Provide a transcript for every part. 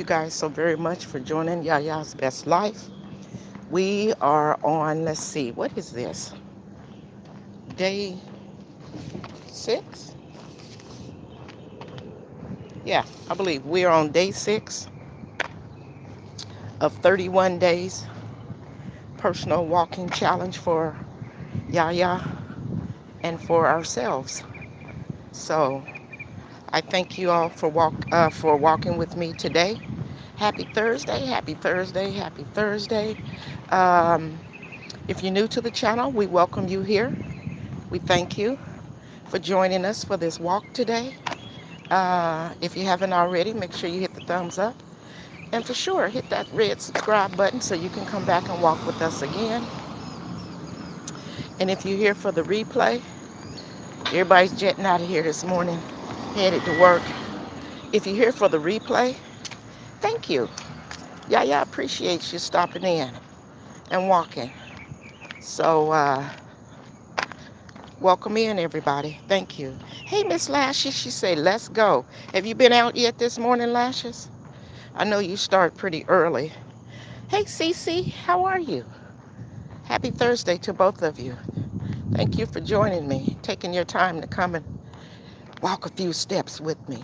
you guys so very much for joining Yaya's Best Life. We are on, let's see, what is this? Day 6? Yeah, I believe we are on day 6 of 31 days personal walking challenge for Yaya and for ourselves. So I thank you all for walking with me today. Happy Thursday, happy Thursday, happy Thursday. Um, if you're new to the channel, we welcome you here. We thank you for joining us for this walk today. If you haven't already, make sure you hit the thumbs up. And for sure, hit that red subscribe button so you can come back and walk with us again. And if you're here for the replay, everybody's jetting out of here this morning, headed to work. If you're here for the replay, thank you. Yeah, appreciate you stopping in and walking. So, welcome in, everybody. Thank you. Hey, Miss Lashes, she said, let's go. Have you been out yet this morning, Lashes? I know you start pretty early. Hey, Cece, how are you? Happy Thursday to both of you. Thank you for joining me, taking your time to come and walk a few steps with me.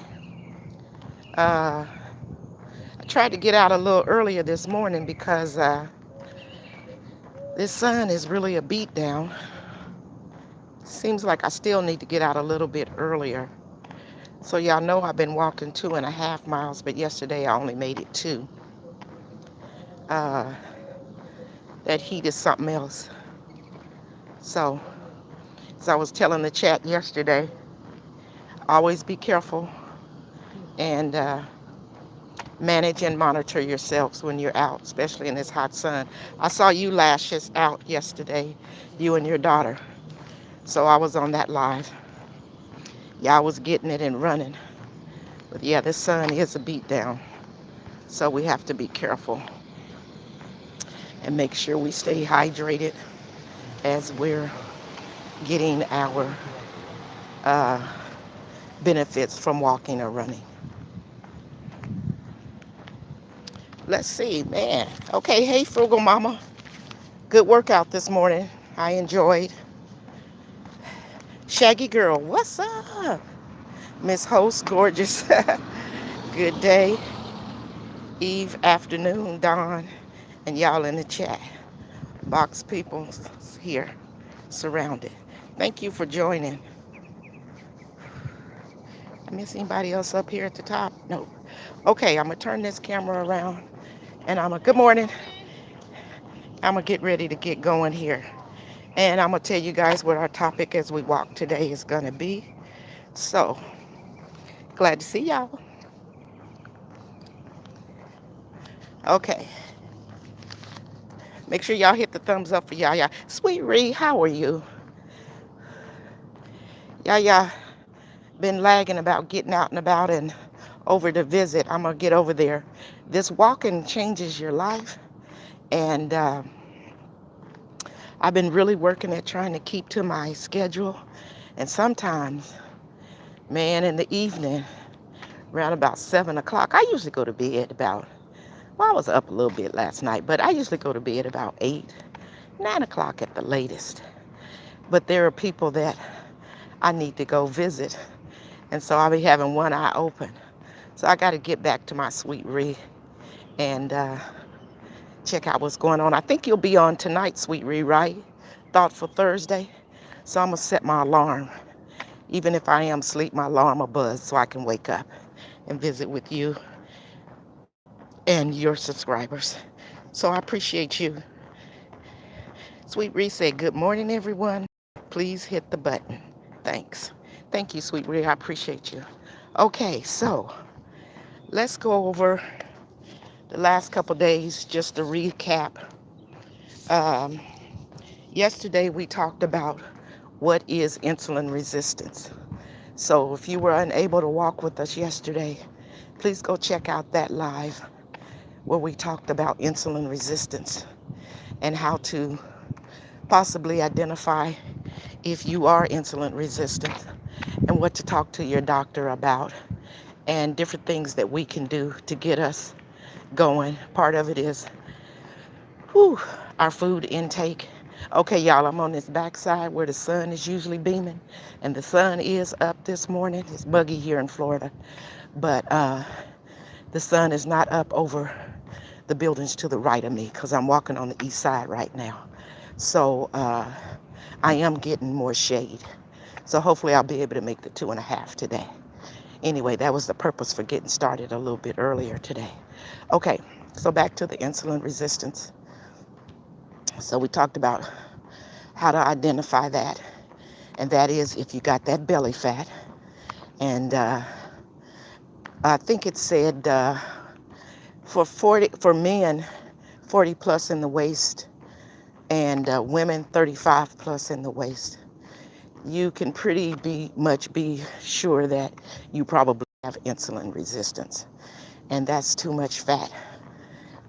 I tried to get out a little earlier this morning because this sun is really a beatdown. Seems like I still need to get out a little bit earlier. So y'all know I've been walking 2.5 miles, but yesterday I only made it 2. That heat is something else. So, as I was telling the chat yesterday, always be careful and manage and monitor yourselves when you're out, especially in this hot sun. I saw you Lashes out yesterday, you and your daughter. So I was on that live. Y'all was getting it and running. But yeah, this sun is a beatdown. So we have to be careful and make sure we stay hydrated as we're getting our benefits from walking or running. Let's see, man. Okay, hey, Frugal Mama. Good workout this morning. I enjoyed. Shaggy Girl, what's up? Miss Host, gorgeous. Good day. Eve, afternoon, dawn, and y'all in the chat. Box people here, surrounded. Thank you for joining. I miss anybody else up here at the top? No. Okay, I'm gonna turn this camera around and good morning. I'm gonna get ready to get going here. And I'm gonna tell you guys what our topic as we walk today is gonna be. So, glad to see y'all. Okay. Make sure y'all hit the thumbs up for Yaya. Sweet Ree, how are you? Yaya been lagging about getting out and about and over to visit. I'm gonna get over there. This walking changes your life, and I've been really working at trying to keep to my schedule. And sometimes, man, in the evening, around about 7 o'clock, I usually go to bed I was up a little bit last night, but I usually go to bed about 8, 9 o'clock at the latest. But there are people that I need to go visit, and so I'll be having one eye open. So I got to get back to my Sweet Ree and check out what's going on. I think you'll be on tonight, Sweet Ree, right? Thoughtful Thursday. So I'm going to set my alarm. Even if I am asleep, my alarm will buzz so I can wake up and visit with you and your subscribers. So I appreciate you. Sweet Ree said, good morning, everyone. Please hit the button. Thanks. Thank you, Sweet Ree. I appreciate you. Okay, so let's go over the last couple days just to recap. Yesterday we talked about what is insulin resistance. So if you were unable to walk with us yesterday, please go check out that live where we talked about insulin resistance and how to possibly identify if you are insulin resistant and what to talk to your doctor about and different things that we can do to get us going. Part of it is whew, our food intake. Okay, y'all, I'm on this backside where the sun is usually beaming, and the sun is up this morning. It's muggy here in Florida, but the sun is not up over the buildings to the right of me because I'm walking on the east side right now. So I am getting more shade. So hopefully I'll be able to make the 2.5 today. Anyway, that was the purpose for getting started a little bit earlier today. Okay, so back to the insulin resistance. So we talked about how to identify that, and that is if you got that belly fat. And I think it said for men 40 plus in the waist, and women 35 plus in the waist. You can pretty much be sure that you probably have insulin resistance, and that's too much fat,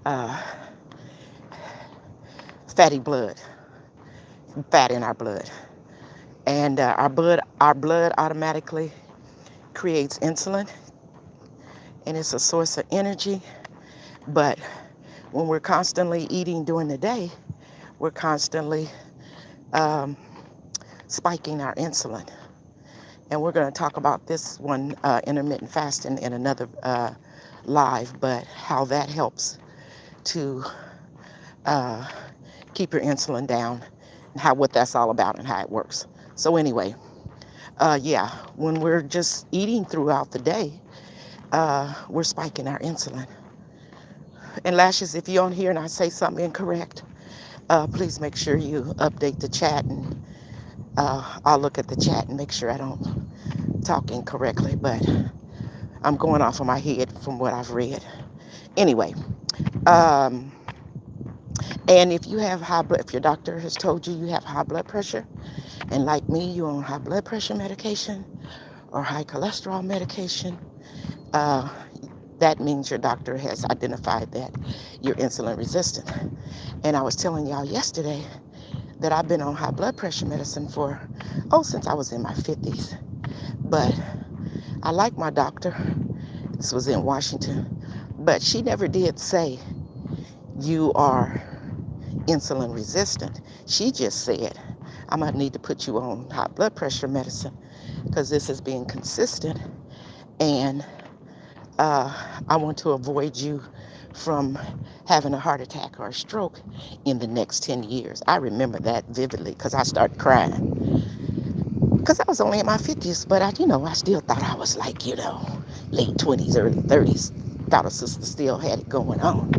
uh, fatty blood, fat in our blood, and our blood automatically creates insulin, and it's a source of energy. But when we're constantly eating during the day, we're constantly um, spiking our insulin. And we're going to talk about this one, intermittent fasting, in another live, but how that helps to uh, keep your insulin down, and what that's all about and how it works. So anyway, yeah, when we're just eating throughout the day, we're spiking our insulin. And Lashes, if you're on here and I say something incorrect, please make sure you update the chat, and I'll look at the chat and make sure I don't talk incorrectly, but I'm going off of my head from what I've read. Anyway, um, and if you have if your doctor has told you you have high blood pressure, and like me, you're on high blood pressure medication or high cholesterol medication, uh, that means your doctor has identified that you're insulin resistant. And I was telling y'all yesterday that I've been on high blood pressure medicine since I was in my 50s. But I like my doctor. This was in Washington. But she never did say you are insulin resistant. She just said, I'm going to need to put you on high blood pressure medicine because this is being consistent, and I want to avoid you from having a heart attack or a stroke in the next 10 years. I remember that vividly because I started crying because I was only in my 50s, but I still thought I was like, late 20s, early 30s. Thought a sister still had it going on.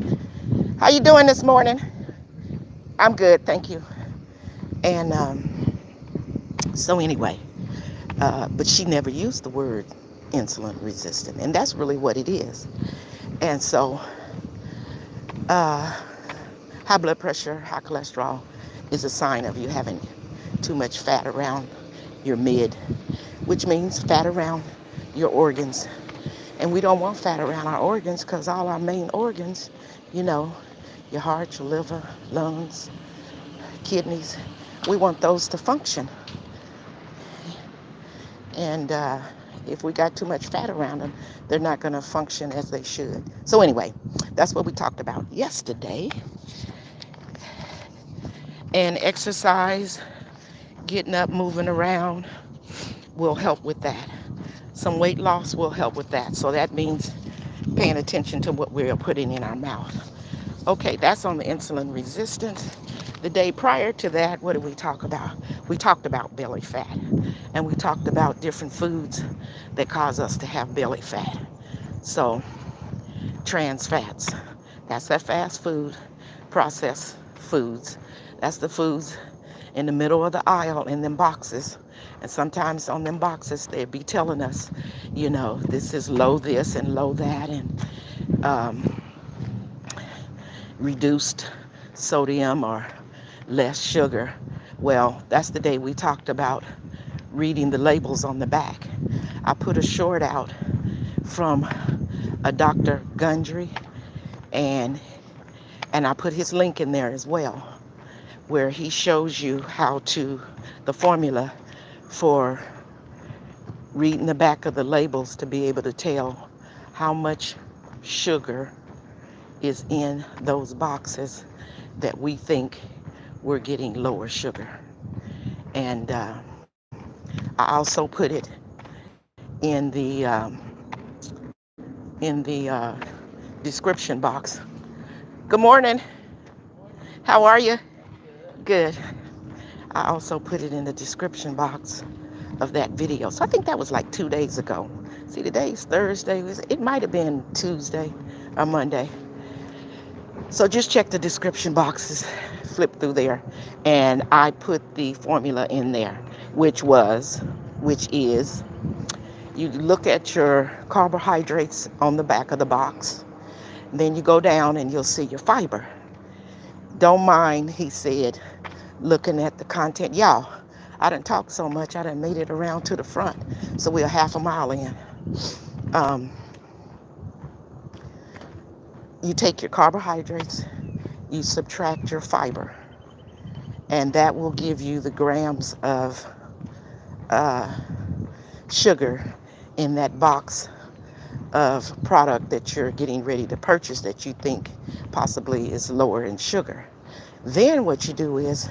How you doing this morning? I'm good, thank you. And so anyway, but she never used the word insulin resistant, and that's really what it is. And so high blood pressure, high cholesterol is a sign of you having too much fat around your mid, which means fat around your organs. And we don't want fat around our organs because all our main organs, your heart, your liver, lungs, kidneys, we want those to function. And if we got too much fat around them, they're not going to function as they should. So anyway, that's what we talked about yesterday. And exercise, getting up, moving around will help with that. Some weight loss will help with that. So that means paying attention to what we're putting in our mouth. Okay, that's on the insulin resistance. The day prior to that, what did we talk about? We talked about belly fat. And we talked about different foods that cause us to have belly fat. So, trans fats. That's that fast food, processed foods. That's the foods in the middle of the aisle in them boxes. And sometimes on them boxes, they'd be telling us, this is low this and low that, and reduced sodium or less sugar. Well, that's the day we talked about reading the labels on the back. I put a short out from a Dr. Gundry, and I put his link in there as well, where he shows you the formula for reading the back of the labels to be able to tell how much sugar is in those boxes that we think we're getting lower sugar. And I also put it in the description box. Good morning. How are you? Good. I also put it in the description box of that video. So I think that was like 2 days ago. See, today's Thursday. It might have been Tuesday or Monday. So just check the description boxes, flip through there, and I put the formula in there, which is, you look at your carbohydrates on the back of the box. Then you go down and you'll see your fiber. Don't mind, he said, looking at the content. Y'all, I done talked so much, I done made it around to the front. So we're half a mile in. Um, you take your carbohydrates, you subtract your fiber, and that will give you the grams of uh, sugar in that box of product that you're getting ready to purchase that you think possibly is lower in sugar. Then what you do is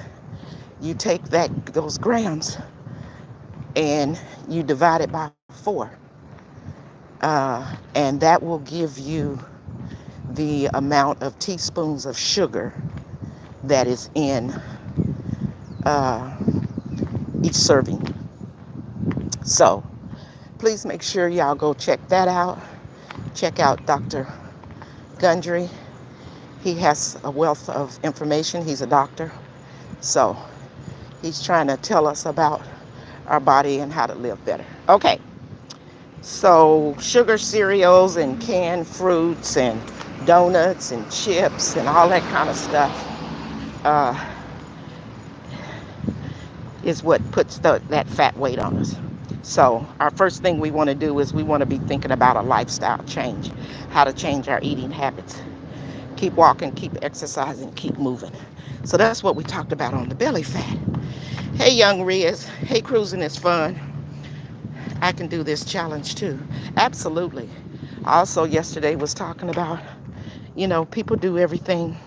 you take those grams and you divide it by 4. And that will give you the amount of teaspoons of sugar that is in uh, each serving. So please make sure y'all go check that out. Check out Dr. Gundry. He has a wealth of information. He's a doctor. So he's trying to tell us about our body and how to live better. Okay. So sugar cereals and canned fruits and donuts and chips and all that kind of stuff uh, is what puts that fat weight on us. So our first thing we want to do is we want to be thinking about a lifestyle change, how to change our eating habits. Keep walking, keep exercising, keep moving. So that's what we talked about on the belly fat. Hey, young Riz. Hey, cruising is fun. I can do this challenge too. Absolutely. Also, yesterday was talking about, people do everything.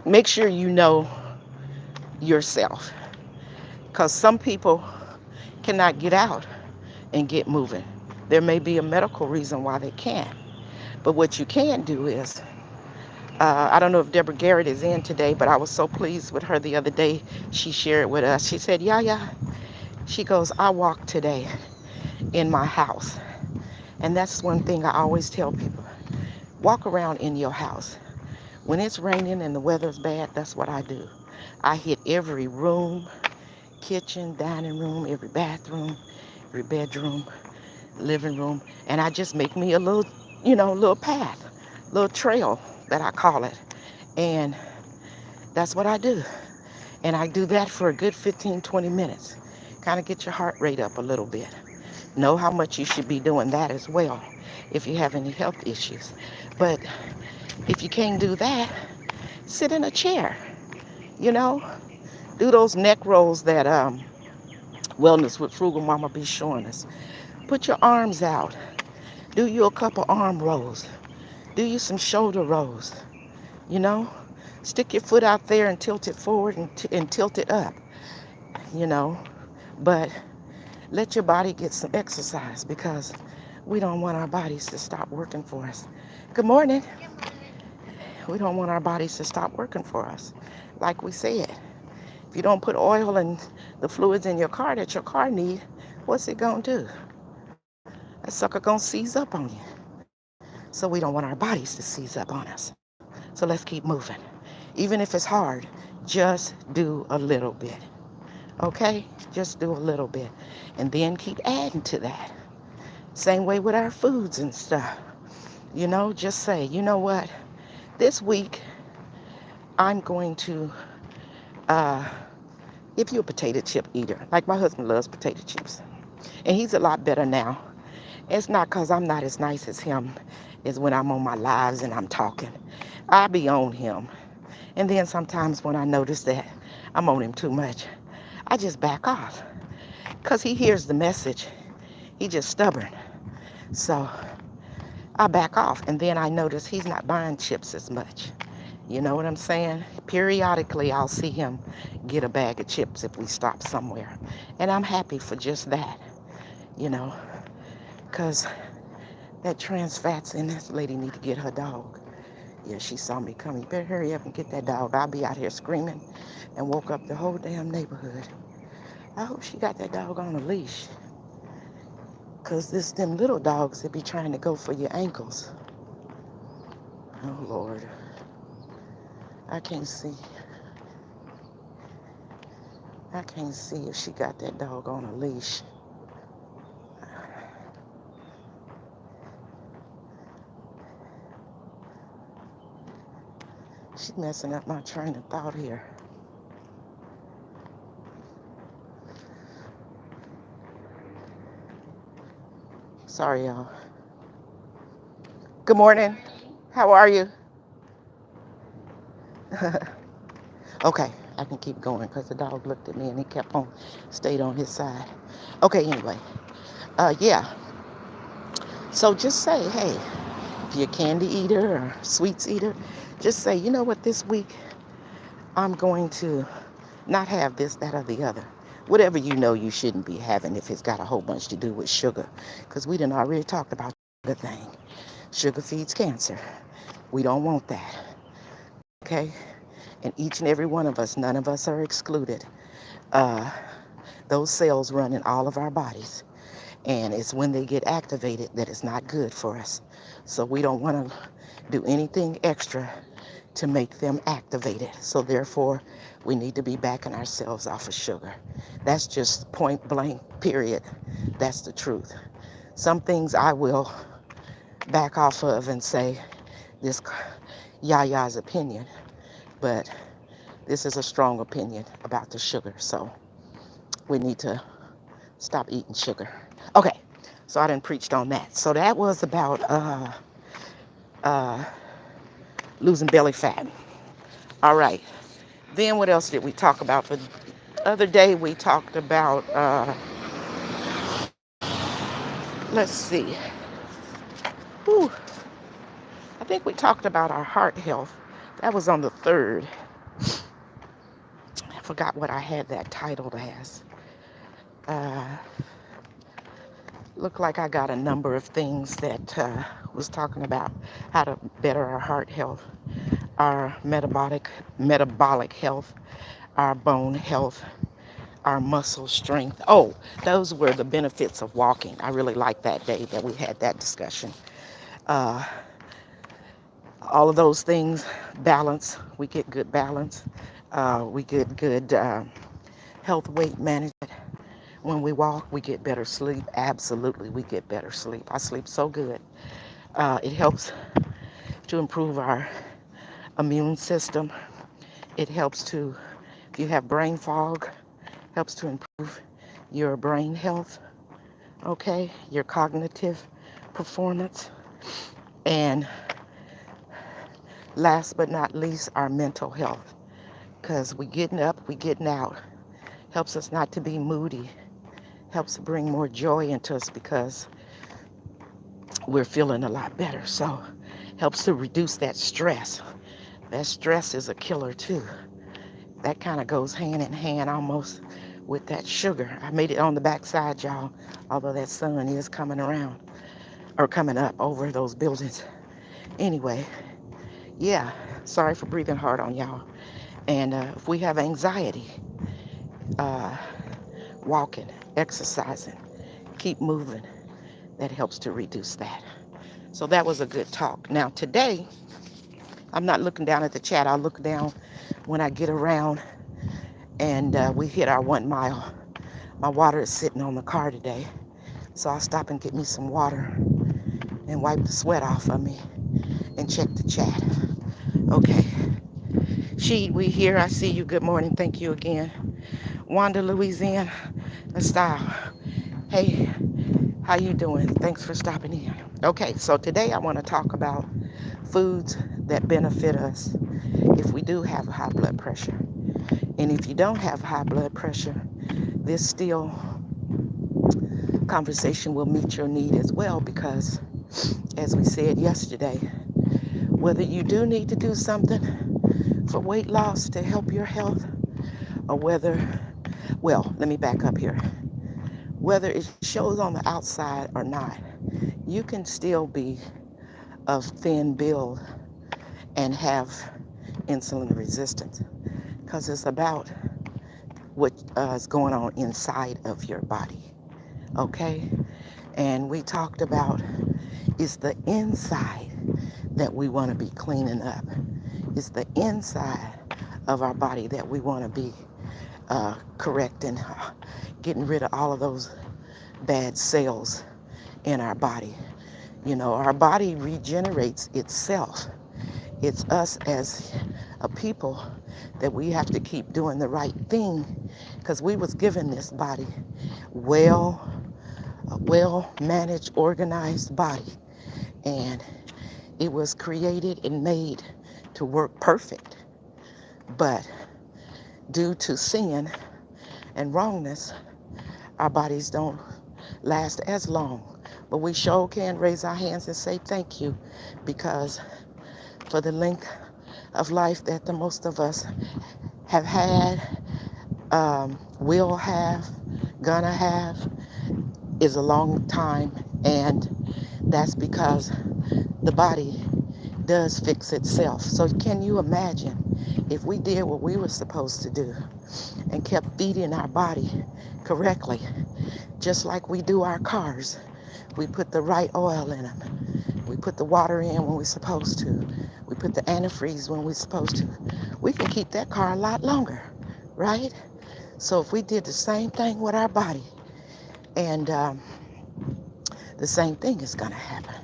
Make sure you know yourself. Because some people cannot get out and get moving. There may be a medical reason why they can't. But what you can do is, I don't know if Deborah Garrett is in today, but I was so pleased with her the other day. She shared with us. She said, Yaya, she goes, I walked today in my house. And that's one thing I always tell people. Walk around in your house. When it's raining and the weather's bad, that's what I do. I hit every room, kitchen, dining room, every bathroom, every bedroom, living room, and I just make me a little path, little trail that I call it. And that's what I do. And I do that for a good 15, 20 minutes. Kind of get your heart rate up a little bit. Know how much you should be doing that as well if you have any health issues. But if you can't do that, sit in a chair, do those neck rolls that Wellness with Frugal Mama be showing us. Put your arms out. Do you a couple arm rolls. Do you some shoulder rolls. You know, stick your foot out there and tilt it forward and tilt it up. But let your body get some exercise because we don't want our bodies to stop working for us. Good morning. We don't want our bodies to stop working for us. Like we said, if you don't put oil and the fluids in your car that your car need, what's it gonna do? That sucker gonna seize up on you. So we don't want our bodies to seize up on us. So let's keep moving. Even if it's hard, just do a little bit. Okay? Just do a little bit. And then keep adding to that. Same way with our foods and stuff. Just say, you know what? This week, I'm going to, if you're a potato chip eater, like my husband loves potato chips, and he's a lot better now. It's not because I'm not as nice as him as when I'm on my lives and I'm talking. I be on him. And then sometimes when I notice that I'm on him too much, I just back off. Because he hears the message. He just stubborn. So I back off. And then I notice he's not buying chips as much. You know what I'm saying? Periodically, I'll see him get a bag of chips if we stop somewhere. And I'm happy for just that, you know, because that trans fat's in this lady need to get her dog. Yeah, she saw me coming. You better hurry up and get that dog. I'll be out here screaming and woke up the whole damn neighborhood. I hope she got that dog on a leash. Because this them little dogs that be trying to go for your ankles. Oh, Lord. I can't see. I can't see if she got that dog on a leash. She's messing up my train of thought here. Sorry, y'all. Good morning. How are you? Okay, I can keep going because the dog looked at me and he stayed on his side. Okay, anyway. Yeah. So just say, hey, if you're a candy eater or sweets eater, just say, you know what, this week I'm going to not have this, that, or the other. Whatever you know you shouldn't be having if it's got a whole bunch to do with sugar. Because we done already talked about the thing. Sugar feeds cancer. We don't want that. Okay? And each and every one of us, none of us are excluded. Those cells run in all of our bodies. And it's when they get activated that it's not good for us. So we don't want to do anything extra to make them activated. So therefore, we need to be backing ourselves off of sugar. That's just point blank, period. That's the truth. Some things I will back off of and say, this Yaya's opinion, but this is a strong opinion about the sugar. So we need to stop eating sugar. Okay, so I done preached on that. So that was about losing belly fat. All right. Then what else did we talk about? The other day we talked about, let's see. Whew. I think we talked about our heart health. That was on the 3rd. I forgot what I had that titled as. Looked like I got a number of things that was talking about how to better our heart health, our metabolic health, our bone health, our muscle strength. Oh, those were the benefits of walking. I really liked that day that we had that discussion. All of those things, balance. We get good balance. We get good health weight management. When we walk, we get better sleep. Absolutely, we get better sleep. I sleep so good. It helps to improve our immune system. It helps to, if you have brain fog, helps to improve your brain health, okay, your cognitive performance, and last but not least, our mental health, because we getting up, we getting out, helps us not to be moody, helps bring more joy into us because we're feeling a lot better. So helps to reduce that stress. That stress is a killer too. That kind of goes hand in hand almost with that sugar. I made it on the backside, y'all, although that sun is coming around or coming up over those buildings. Anyway, yeah, sorry for breathing hard on y'all. And if we have anxiety, walking, exercising, keep moving, that helps to reduce that. So that was a good talk. Now today, I'm not looking down at the chat. I'll look down when I get around and we hit our 1 mile. My water is sitting on the car today. So I'll stop and get me some water and wipe the sweat off of me and check the chat. Okay. We here. I see you. Good morning. Thank you again. Wanda, Louisiana, style. Hey, how you doing? Thanks for stopping in. Okay, so today I want to talk about foods that benefit us if we do have high blood pressure. And if you don't have high blood pressure, this still conversation will meet your need as well, because as we said yesterday, whether you do need to do something for weight loss to help your health, or whether, well, let me back up here. Whether it shows on the outside or not, you can still be of thin build and have insulin resistance, because it's about what is going on inside of your body. Okay? And we talked about it's the inside that we want to be cleaning up. It's the inside of our body that we want to be correcting, getting rid of all of those bad cells in our body. You know, our body regenerates itself. It's us as a people that we have to keep doing the right thing, because we was given this body a well managed, organized body, and it was created and made to work perfect. But due to sin and wrongness, our bodies don't last as long. But we sure can raise our hands and say thank you, because for the length of life that the most of us have had, will have, gonna have, is a long time. And that's because the body does fix itself. So can you imagine if we did what we were supposed to do and kept feeding our body correctly, just like we do our cars? We put the right oil in them. We put the water in when we're supposed to. We put the antifreeze when we're supposed to. We can keep that car a lot longer, right? So if we did the same thing with our body, and the same thing is going to happen.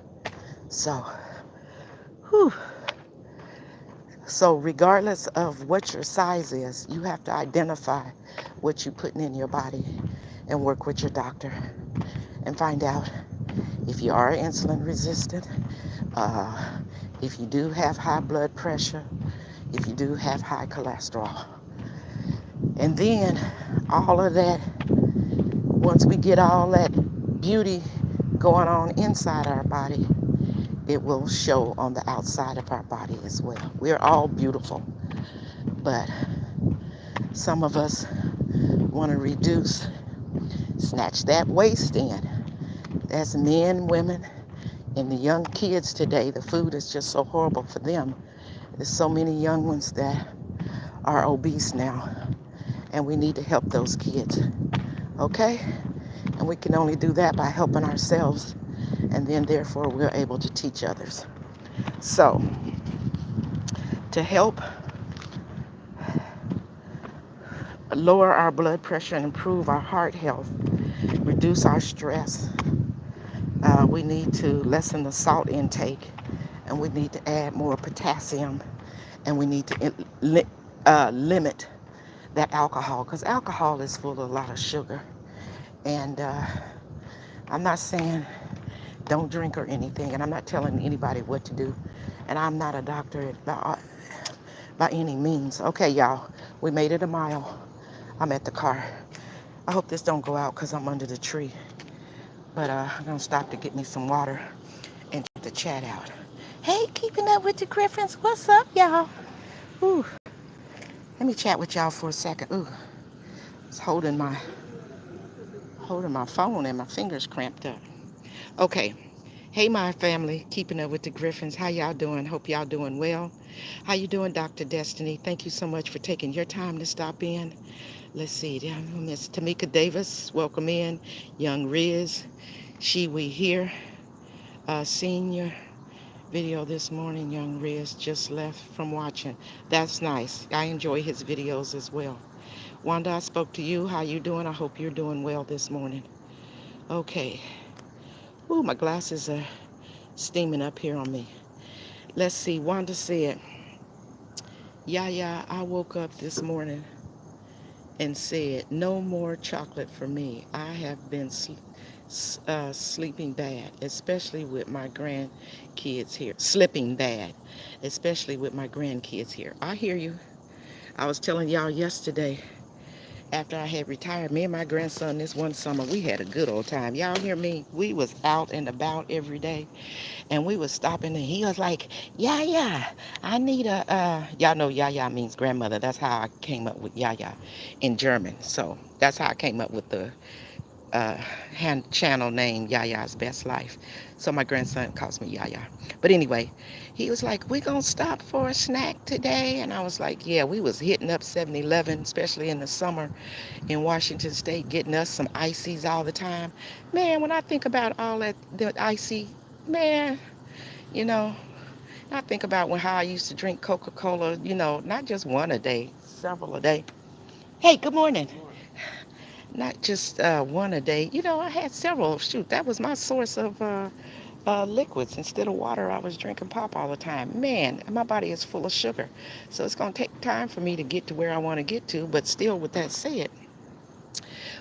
So, whew. So regardless of what your size is, you have to identify what you're putting in your body and work with your doctor and find out if you are insulin resistant, if you do have high blood pressure, if you do have high cholesterol. And then all of that, once we get all that beauty going on inside our body, it will show on the outside of our body as well. We're all beautiful, but some of us want to reduce, snatch that waist in. That's men, women, and the young kids today. The food is just so horrible for them. There's so many young ones that are obese now, and we need to help those kids, okay? And we can only do that by helping ourselves, and then therefore we're able to teach others. So, to help lower our blood pressure and improve our heart health, reduce our stress, we need to lessen the salt intake, and we need to add more potassium, and we need to limit that alcohol, because alcohol is full of a lot of sugar. And I'm not saying don't drink or anything, and I'm not telling anybody what to do, and I'm not a doctor by any means. Okay, y'all, we made it a mile. I'm at the car. I hope this don't go out because I'm under the tree, but I'm gonna stop to get me some water and check the chat out. Hey, keeping up with the Griffins, what's up, y'all? Ooh, let me chat with y'all for a second. Ooh, I was holding my phone and my fingers cramped up. Okay. Hey, my family, keeping up with the Griffins. How y'all doing? Hope y'all doing well. How you doing, Dr. Destiny? Thank you so much for taking your time to stop in. Let's see. Miss Tamika Davis, welcome in. Young Riz, we here. Senior video this morning. Young Riz just left from watching. That's nice. I enjoy his videos as well. Wanda, I spoke to you. How you doing? I hope you're doing well this morning. Okay. Ooh, my glasses are steaming up here on me. Let's see. Wanda said, I woke up this morning and said, no more chocolate for me. I have been sleeping bad, especially with my grandkids here. Slipping bad, especially with my grandkids here. I hear you. I was telling y'all yesterday, after I had retired. Me and my grandson this one summer, we had a good old time. Y'all hear me? We was out and about every day, and we was stopping, and he was like, Yaya, I need a, y'all know Yaya means grandmother. That's how I came up with Yaya in German. So that's how I came up with the uh, hand channel name Yaya's Best Life. So my grandson calls me Yaya. But anyway, he was like, we gonna stop for a snack today? And I was like, yeah, we was hitting up 7-Eleven, especially in the summer in Washington State, getting us some ices all the time. Man, when I think about all that, the icy, man, you know, I think about how I used to drink Coca-Cola, not just one a day, several a day. Hey, good morning. Not just one a day. I had several. Shoot, that was my source of liquids. Instead of water, I was drinking pop all the time. Man, my body is full of sugar. So it's going to take time for me to get to where I want to get to. But still, with that said,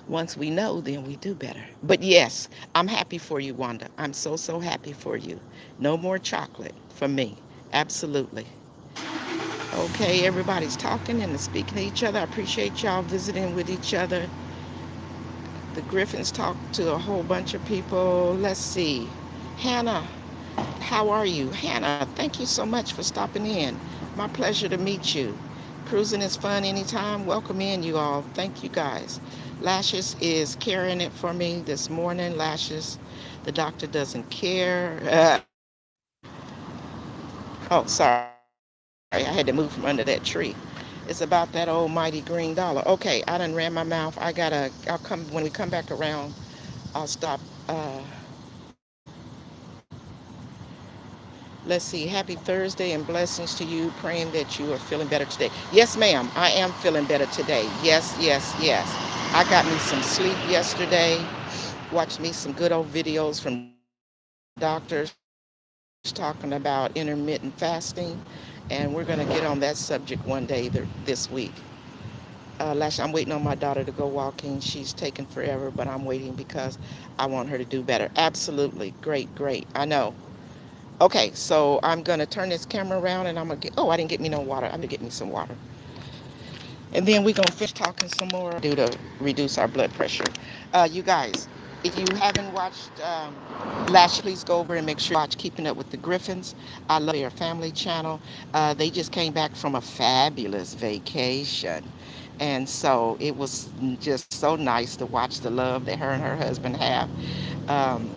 once we know, then we do better. But yes, I'm happy for you, Wanda. I'm so, so happy for you. No more chocolate for me. Absolutely. Okay, everybody's talking and speaking to each other. I appreciate y'all visiting with each other. The Griffins talked to a whole bunch of people. Let's see. Hannah, how are you? Hannah, thank you so much for stopping in. My pleasure to meet you. Cruising is fun anytime. Welcome in, you all. Thank you, guys. Lashes is carrying it for me this morning. Lashes, the doctor doesn't care. Oh, sorry. I had to move from under that tree. It's about that old mighty green dollar. Okay, I done ran my mouth. I'll come, when we come back around, I'll stop. Let's see. Happy Thursday and blessings to you. Praying that you are feeling better today. Yes, ma'am. I am feeling better today. Yes, yes, yes. I got me some sleep yesterday. Watched me some good old videos from doctors talking about intermittent fasting. And we're going to get on that subject one day this week. I'm waiting on my daughter to go walking. She's taking forever, but I'm waiting because I want her to do better. Absolutely. Great, great. I know. Okay, so I'm going to turn this camera around and I'm going to get, oh, I didn't get me no water. I'm going to get me some water. And then we're going to finish talking some more to reduce our blood pressure. You guys, if you haven't watched Lash, please go over and make sure you watch Keeping Up with the Griffins. I love their family channel. They just came back from a fabulous vacation. And so it was just so nice to watch the love that her and her husband have. Um,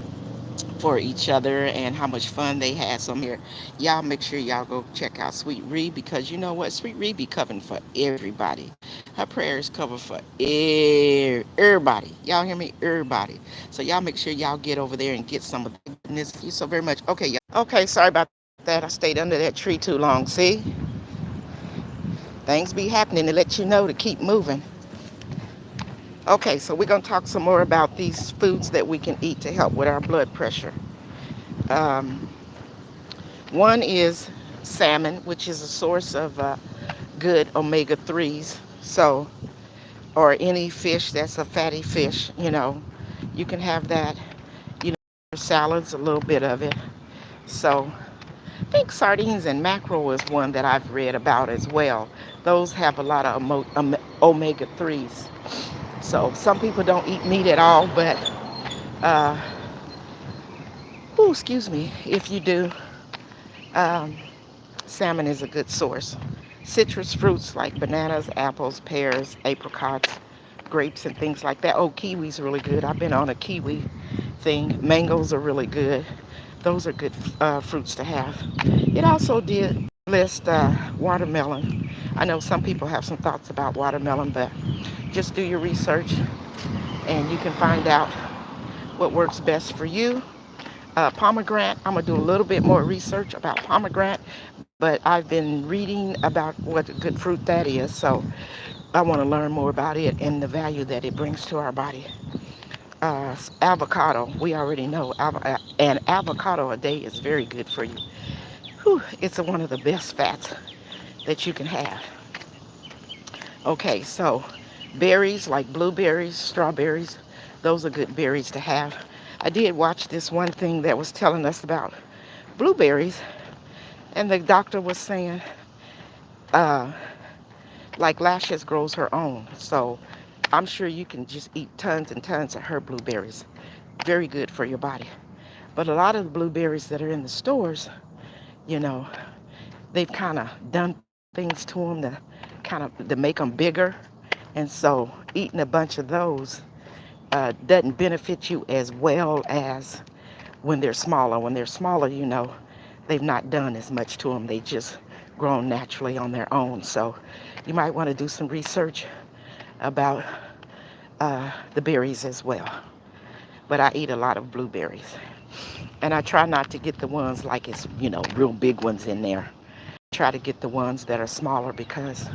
for each other and how much fun they had. So here, y'all make sure y'all go check out Sweet Ree, because you know what? Sweet Ree be covering for everybody. Her prayers cover for everybody. Y'all hear me? Everybody. So y'all make sure y'all get over there and get some of that goodness. Thank you so very much. Okay, y'all. Okay, sorry about that. I stayed under that tree too long. See? Things be happening to let you know to keep moving. Okay, so we're going to talk some more about these foods that we can eat to help with our blood pressure. Um, One is salmon, which is a source of good omega 3s. So, or any fish that's a fatty fish, you can have that, salads, a little bit of it. So, I think sardines and mackerel is one that I've read about as well. Those have a lot of omega 3s. So, some people don't eat meat at all, but, uh, excuse me, if you do, um, salmon is a good source. Citrus fruits like bananas, apples, pears, apricots, grapes, and things like that. Oh, kiwis are really good. I've been on a kiwi thing. Mangoes are really good. Those are good fruits to have. It also did list watermelon. I know some people have some thoughts about watermelon, but just do your research and you can find out what works best for you. Pomegranate, I'm going to do a little bit more research about pomegranate, but I've been reading about what a good fruit that is, so I want to learn more about it and the value that it brings to our body. Avocado, we already know an avocado a day is very good for you. Whew, it's one of the best fats that you can have. Okay, so berries like blueberries, strawberries, those are good berries to have. I did watch this one thing that was telling us about blueberries, and the doctor was saying, uh, like Lashes grows her own. So I'm sure you can just eat tons and tons of her blueberries. Very good for your body. But a lot of the blueberries that are in the stores, you know, they've kind of done things to them to make them bigger. And so eating a bunch of those doesn't benefit you as well as when they're smaller. When they're smaller, they've not done as much to them. They just grown naturally on their own. So you might want to do some research about the berries as well. But I eat a lot of blueberries. And I try not to get the ones like it's, real big ones in there. Try to get the ones that are smaller because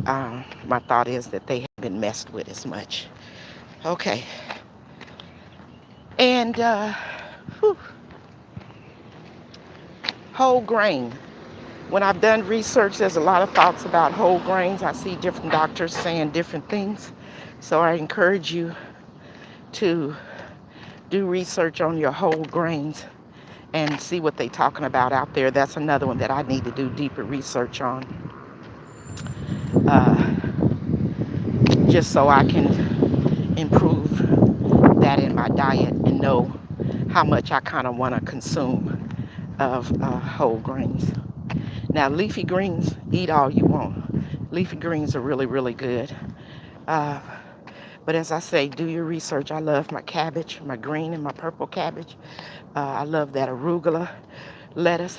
my thought is that they haven't been messed with as much. Okay. And whole grain. When I've done research, there's a lot of thoughts about whole grains. I see different doctors saying different things. So I encourage you to do research on your whole grains and see what they're talking about out there. That's another one that I need to do deeper research on, just so I can improve that in my diet and know how much I kind of want to consume of whole grains. Now, leafy greens, eat all you want. Leafy greens are really, really good. Uh, but as I say, do your research. I love my cabbage, my green and my purple cabbage. I love that arugula lettuce.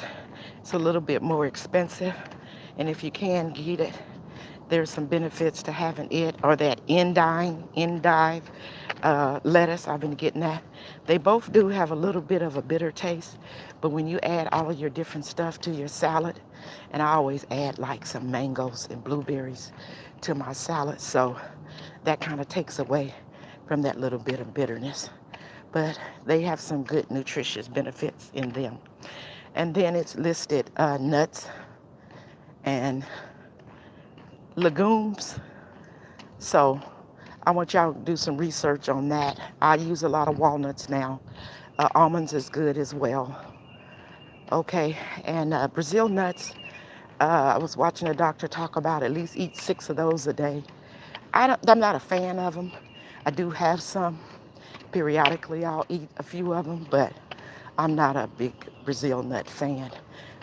It's a little bit more expensive. And if you can get it, there's some benefits to having it, or that endive lettuce. I've been getting that. They both do have a little bit of a bitter taste, but when you add all of your different stuff to your salad, and I always add like some mangoes and blueberries to my salad, so that kind of takes away from that little bit of bitterness. But they have some good nutritious benefits in them. And then it's listed nuts and legumes. So I want y'all to do some research on that. I use a lot of walnuts now. Almonds is good as well. Okay, and Brazil nuts, I was watching a doctor talk about at least eat 6 of those a day. I'm not a fan of them. I do have some. Periodically, I'll eat a few of them, but I'm not a big Brazil nut fan.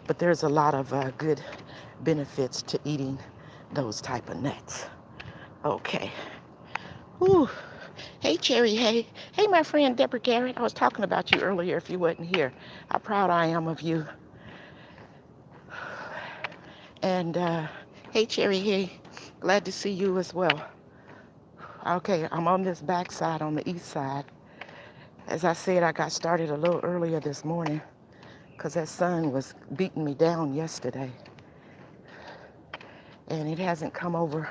But there's a lot of good benefits to eating those type of nuts. Okay. Whew. Hey, Cherry. Hey. Hey, my friend Deborah Garrett. I was talking about you earlier if you wasn't here. How proud I am of you. And hey, Cherry. Hey. Glad to see you as well. Okay, I'm on this backside on the east side. As I said, I got started a little earlier this morning because that sun was beating me down yesterday. And it hasn't come over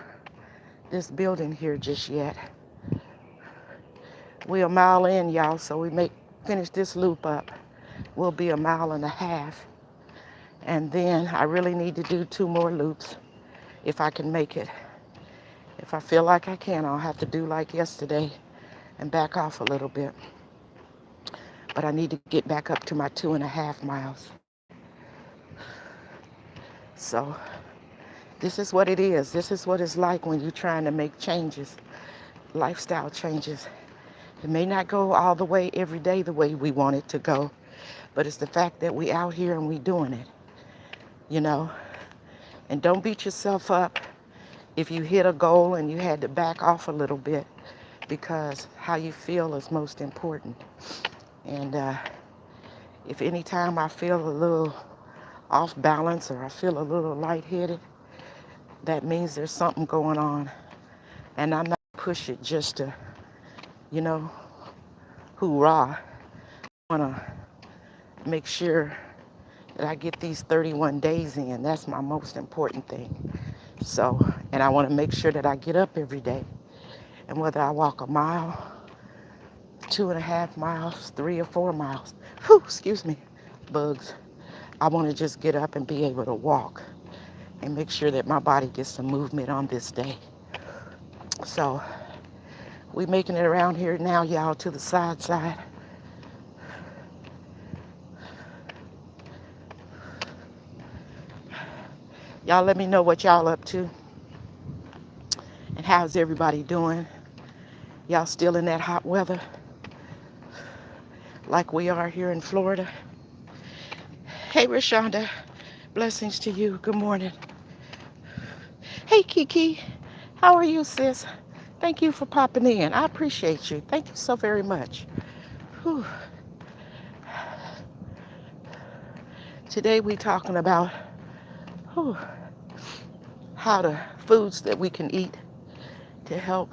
this building here just yet. We're a mile in, y'all, so we finish this loop up. We'll be a mile and a half. And then I really need to do 2 more loops if I can make it. If I feel like I can, I'll have to do like yesterday and back off a little bit. But I need to get back up to my 2.5 miles. So this is what it is. This is what it's like when you're trying to make changes, lifestyle changes. It may not go all the way every day the way we want it to go, but it's the fact that we out here and we doing it, And don't beat yourself up if you hit a goal and you had to back off a little bit, because how you feel is most important. And if any time I feel a little off balance or I feel a little lightheaded, that means there's something going on. And I'm not push it just to, hoorah. I want to make sure that I get these 31 days in. That's my most important thing. So, and I want to make sure that I get up every day. And whether I walk a mile, 2.5 miles, 3 or 4 miles, excuse me, bugs. I want to just get up and be able to walk and make sure that my body gets some movement on this day. So we making it around here now, y'all, to the side. Y'all let me know what y'all up to. And How's everybody doing? Y'all still in that hot weather like we are here in Florida? Hey, Rashonda. Blessings to you. Good morning. Hey, Kiki. How are you, sis? Thank you for popping in. I appreciate you. Thank you so very much. Whew. Today we talking about how the foods that we can eat to help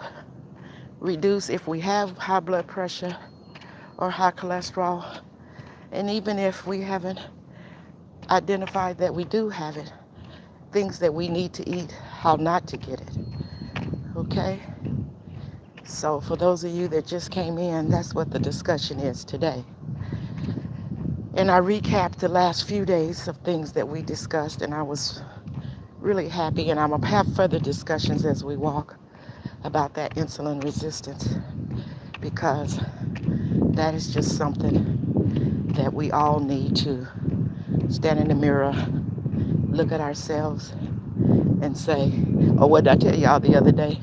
reduce if we have high blood pressure or high cholesterol. And even if we haven't identified that we do have it, things that we need to eat, how not to get it. Okay? So for those of you that just came in, that's what the discussion is today. And I recapped the last few days of things that we discussed, and I was really happy, and I'm going to have further discussions as we walk about that insulin resistance, because that is just something that we all need to stand in the mirror, look at ourselves, and say, oh, what did I tell y'all the other day?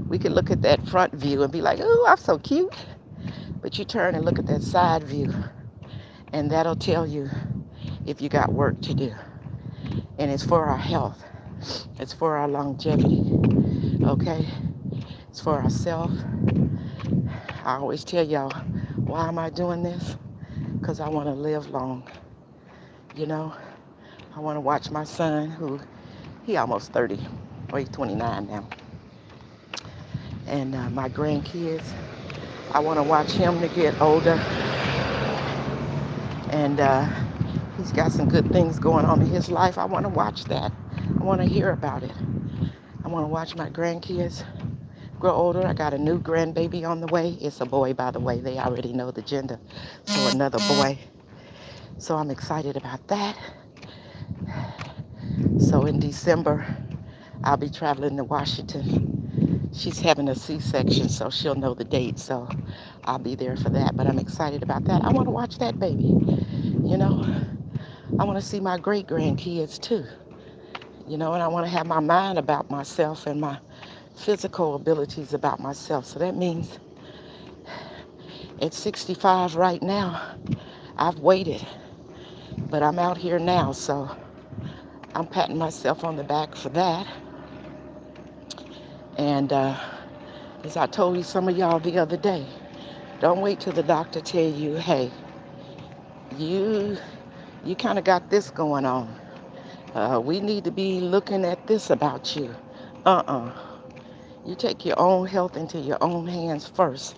We could look at that front view and be like, oh, I'm so cute. But you turn and look at that side view, and that'll tell you if you got work to do. And it's for our health. It's for our longevity. Okay? It's for ourselves. I always tell y'all, why am I doing this? Because I want to live long. You know? I want to watch my son, he almost 30. Or he's 29 now. And my grandkids, I want to watch him to get older. And he's got some good things going on in his life. I want to watch that. I want to hear about it. I want to watch my grandkids grow older. I got a new grandbaby on the way. It's a boy, by the way. They already know the gender. So another boy. So I'm excited about that. So in December, I'll be traveling to Washington. She's having a C-section, so she'll know the date. So I'll be there for that. But I'm excited about that. I want to watch that baby. You know, I want to see my great-grandkids too. You know, and I want to have my mind about myself and my physical abilities about myself. So that means at 65 right now, I've waited. But I'm out here now, so I'm patting myself on the back for that. And as I told you, some of y'all the other day, don't wait till the doctor tell you, hey, you kind of got this going on. We need to be looking at this about you. You take your own health into your own hands first.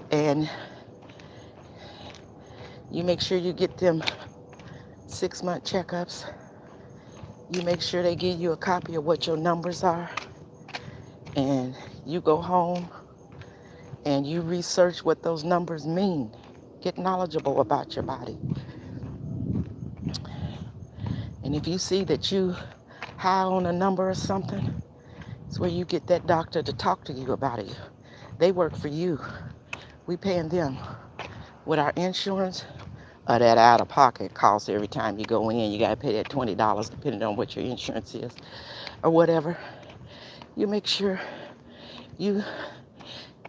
And you make sure you get them 6-month checkups. You make sure they give you a copy of what your numbers are. And you go home and you research what those numbers mean. Get knowledgeable about your body. And if you see that you high on a number or something, it's where you get that doctor to talk to you about it. They work for you. We paying them. With our insurance, or that out-of-pocket cost every time you go in, you got to pay that $20 depending on what your insurance is or whatever. You make sure you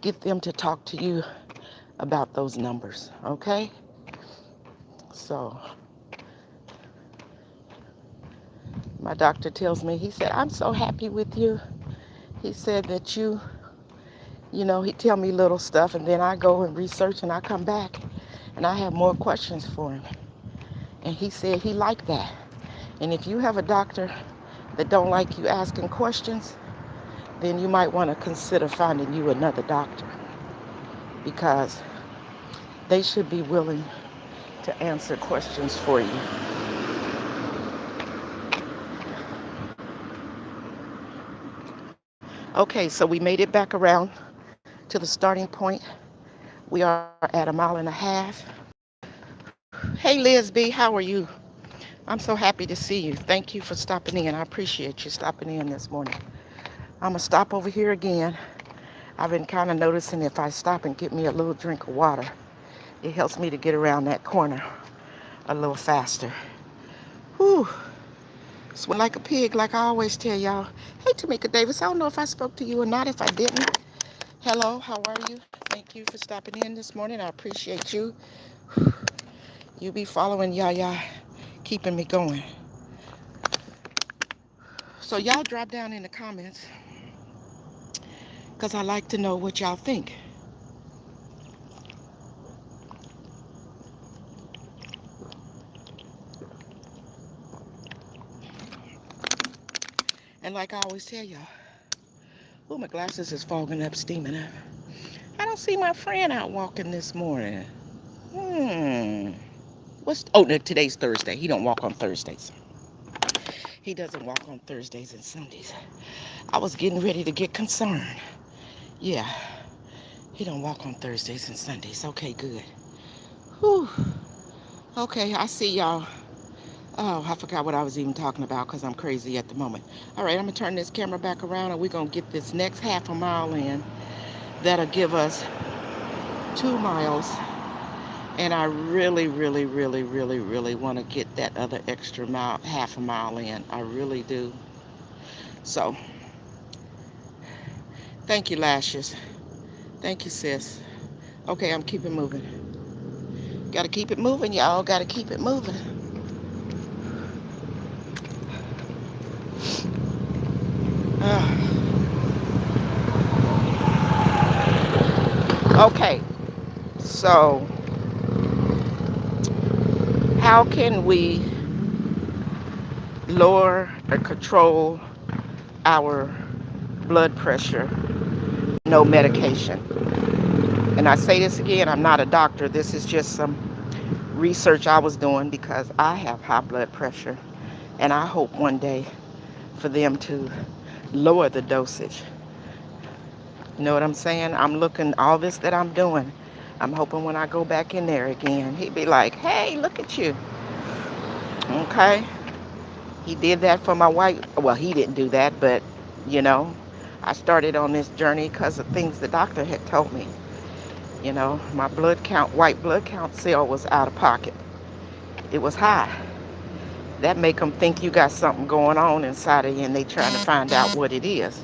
get them to talk to you about those numbers, okay? So my doctor tells me, he said, I'm so happy with you. He said that he tell me little stuff, and then I go and research, and I come back and I have more questions for him. And he said he liked that. And if you have a doctor that don't like you asking questions, then you might want to consider finding you another doctor, because they should be willing to answer questions for you. Okay, so we made it back around to the starting point. We are at 1.5 miles. Hey, Liz B, how are you? I'm so happy to see you. Thank you for stopping in. I appreciate you stopping in this morning. I'm going to stop over here again. I've been kind of noticing if I stop and get me a little drink of water, it helps me to get around that corner a little faster. Whew. Sweat like a pig, like I always tell y'all. Hey, Tamika Davis, I don't know if I spoke to you or not. If I didn't, hello, how are you? Thank you for stopping in this morning. I appreciate you. You be following Yaya, keeping me going. So y'all drop down in the comments, because I like to know what y'all think. And like I always tell y'all, oh, my glasses is fogging up, steaming up. I don't see my friend out walking this morning. No, today's Thursday. He don't walk on Thursdays. He doesn't walk on Thursdays and Sundays. I was getting ready to get concerned. Yeah, he don't walk on Thursdays and Sundays. Okay, good. Whew. Okay, I see y'all. Oh, I forgot what I was even talking about because I'm crazy at the moment. All right, I'm going to turn this camera back around and we're going to get this next half a mile in. That'll give us 2 miles. And I really, really, really, really, really want to get that other extra mile, half a mile in. I really do. So, thank you, Lashes. Thank you, sis. Okay, I'm keeping moving. Got to keep it moving, y'all. Got to keep it moving. Okay, so how can we lower or control our blood pressure? No medication. And I say this again, I'm not a doctor. This is just some research I was doing because I have high blood pressure. And I hope one day for them to lower the dosage. You know what I'm saying? I'm looking, all this that I'm doing, I'm hoping when I go back in there again, he'd be like, hey, look at you. Okay? He did that for my wife. Well, he didn't do that, but, you know, I started on this journey because of things the doctor had told me. You know, my blood count, white blood count cell was out of pocket. It was high. That make them think you got something going on inside of you and they trying to find out what it is.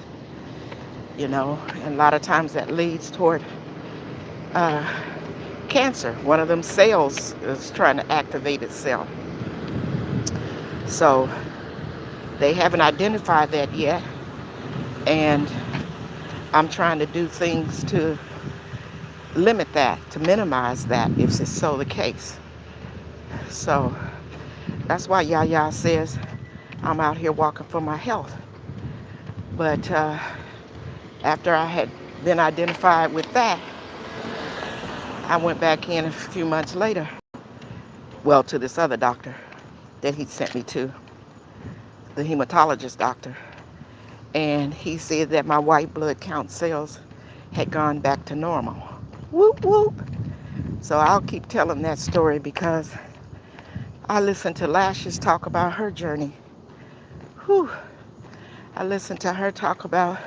You know, and a lot of times that leads toward cancer. One of them cells is trying to activate itself. So they haven't identified that yet. And I'm trying to do things to limit that, to minimize that if it's so the case. So that's why Yaya says I'm out here walking for my health. But after I had been identified with that, I went back in a few months later, well, to this other doctor that he sent me to, the hematologist doctor. And he said that my white blood count cells had gone back to normal. Whoop, whoop. So I'll keep telling that story because I listened to Lashes talk about her journey. Whew. I listened to her talk about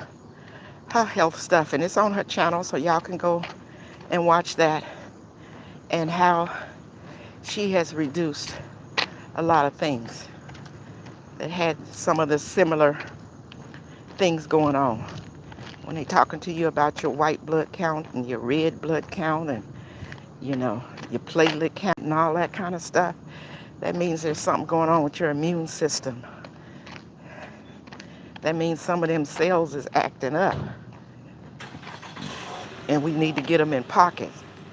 her health stuff, and it's on her channel, so y'all can go and watch that, and how she has reduced a lot of things that had some of the similar things going on. When they talking to you about your white blood count and your red blood count and, you know, your platelet count and all that kind of stuff, that means there's something going on with your immune system. That means some of them cells is acting up. And we need to get them in pocket.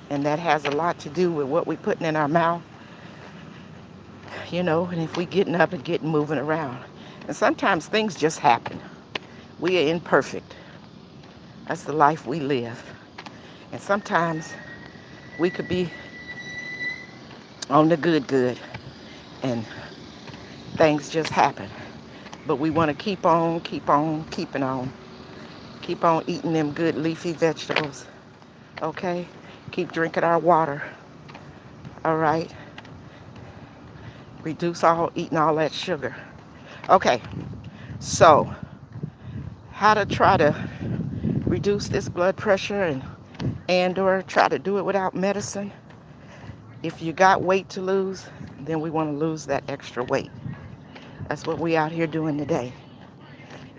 And that has a lot to do with what we're putting in our mouth. You know, and if we getting up and getting moving around. And sometimes things just happen. We are imperfect. That's the life we live. And sometimes we could be on the good. And things just happen. But we want to keep on keeping on. Keep on eating them good leafy vegetables. Okay? Keep drinking our water. All right? Reduce eating all that sugar. Okay. So, how to try to reduce this blood pressure and or try to do it without medicine. If you got weight to lose, then we want to lose that extra weight. That's what we out here doing today.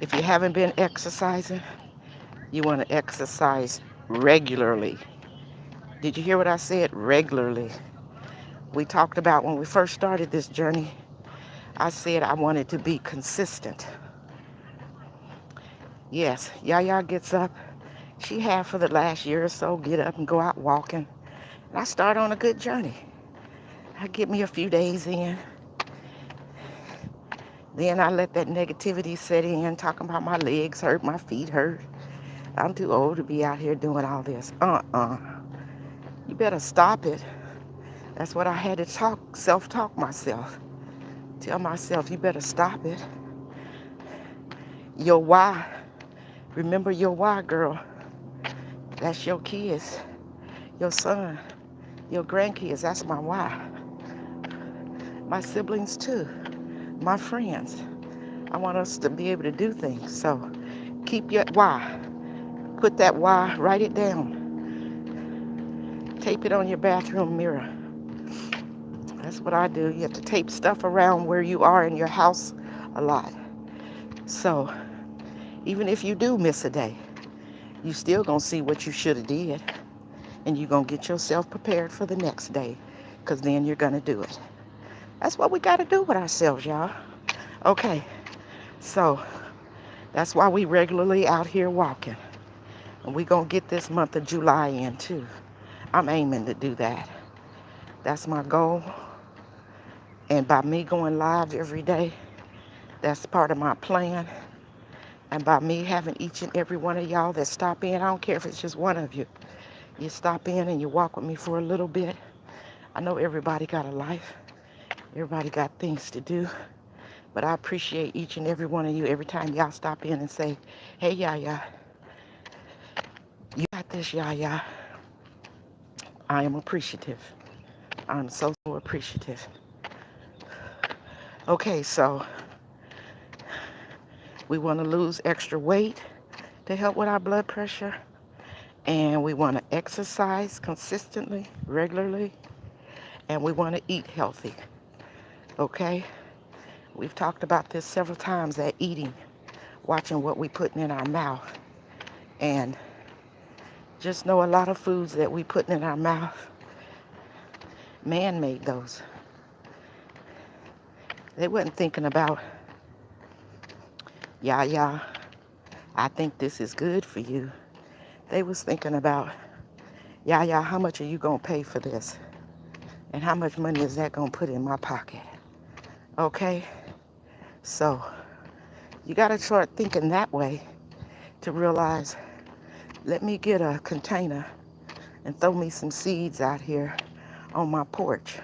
If you haven't been exercising, you want to exercise regularly. Did you hear what I said? Regularly. We talked about when we first started this journey, I said I wanted to be consistent. Yes, Yaya gets up. She had for the last year or so get up and go out walking. And I start on a good journey. I get me a few days in. Then I let that negativity set in, talking about my legs hurt, my feet hurt. I'm too old to be out here doing all this. You better stop it. That's what I had to self-talk myself. Tell myself, you better stop it. Your why. Remember your why, girl. That's your kids, your son, your grandkids. That's my why. My siblings too, my friends. I want us to be able to do things. So keep your why. Put that why, write it down. Tape it on your bathroom mirror. That's what I do. You have to tape stuff around where you are in your house a lot. So even if you do miss a day, you still gonna see what you should have did. And you're gonna get yourself prepared for the next day, because then you're gonna do it. That's what we gotta do with ourselves, y'all. Okay, so that's why we regularly out here walking. And we gonna get this month of July in too. I'm aiming to do that. That's my goal. And by me going live every day, that's part of my plan. And by me having each and every one of y'all that stop in, I don't care if it's just one of you. You stop in and you walk with me for a little bit. I know everybody got a life. Everybody got things to do. But I appreciate each and every one of you every time y'all stop in and say, hey, Yaya, you got this, Yaya. I am appreciative. I'm so appreciative. Okay, so we want to lose extra weight to help with our blood pressure. And we want to exercise consistently, regularly. And we want to eat healthy. Okay? We've talked about this several times, that eating, watching what we putting in our mouth. And just know a lot of foods that we putting in our mouth, man made those. They wasn't thinking about, yeah, I think this is good for you. They was thinking about, yeah, how much are you going to pay for this? And how much money is that going to put in my pocket? Okay? So you got to start thinking that way to realize, let me get a container and throw me some seeds out here on my porch.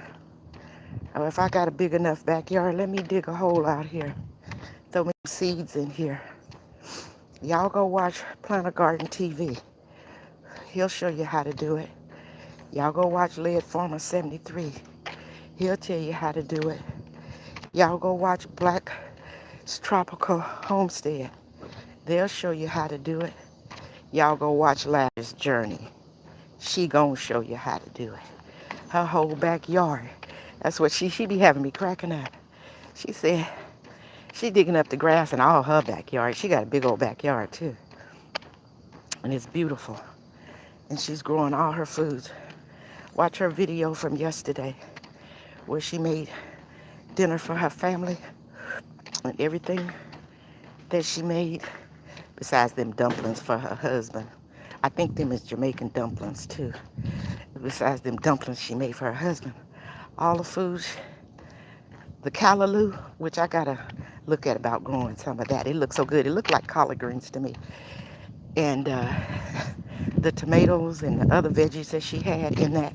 Or if I got a big enough backyard, let me dig a hole out here. Throw me some seeds in here. Y'all go watch Plant a Garden TV. He'll show you how to do it. Y'all go watch Lead Farmer 73. He'll tell you how to do it. Y'all go watch Black's Tropical Homestead. They'll show you how to do it. Y'all go watch Ladder's Journey. She gonna show you how to do it. Her whole backyard. That's what she be having me cracking up. She said she digging up the grass in all her backyard. She got a big old backyard too. And it's beautiful. And she's growing all her foods. Watch her video from yesterday where she made dinner for her family and everything that she made, besides them dumplings for her husband. I think them is Jamaican dumplings too. Besides them dumplings she made for her husband. All the foods, the callaloo, which I gotta look at about growing some of that. It looks so good. It looked like collard greens to me. And the tomatoes and the other veggies that she had in that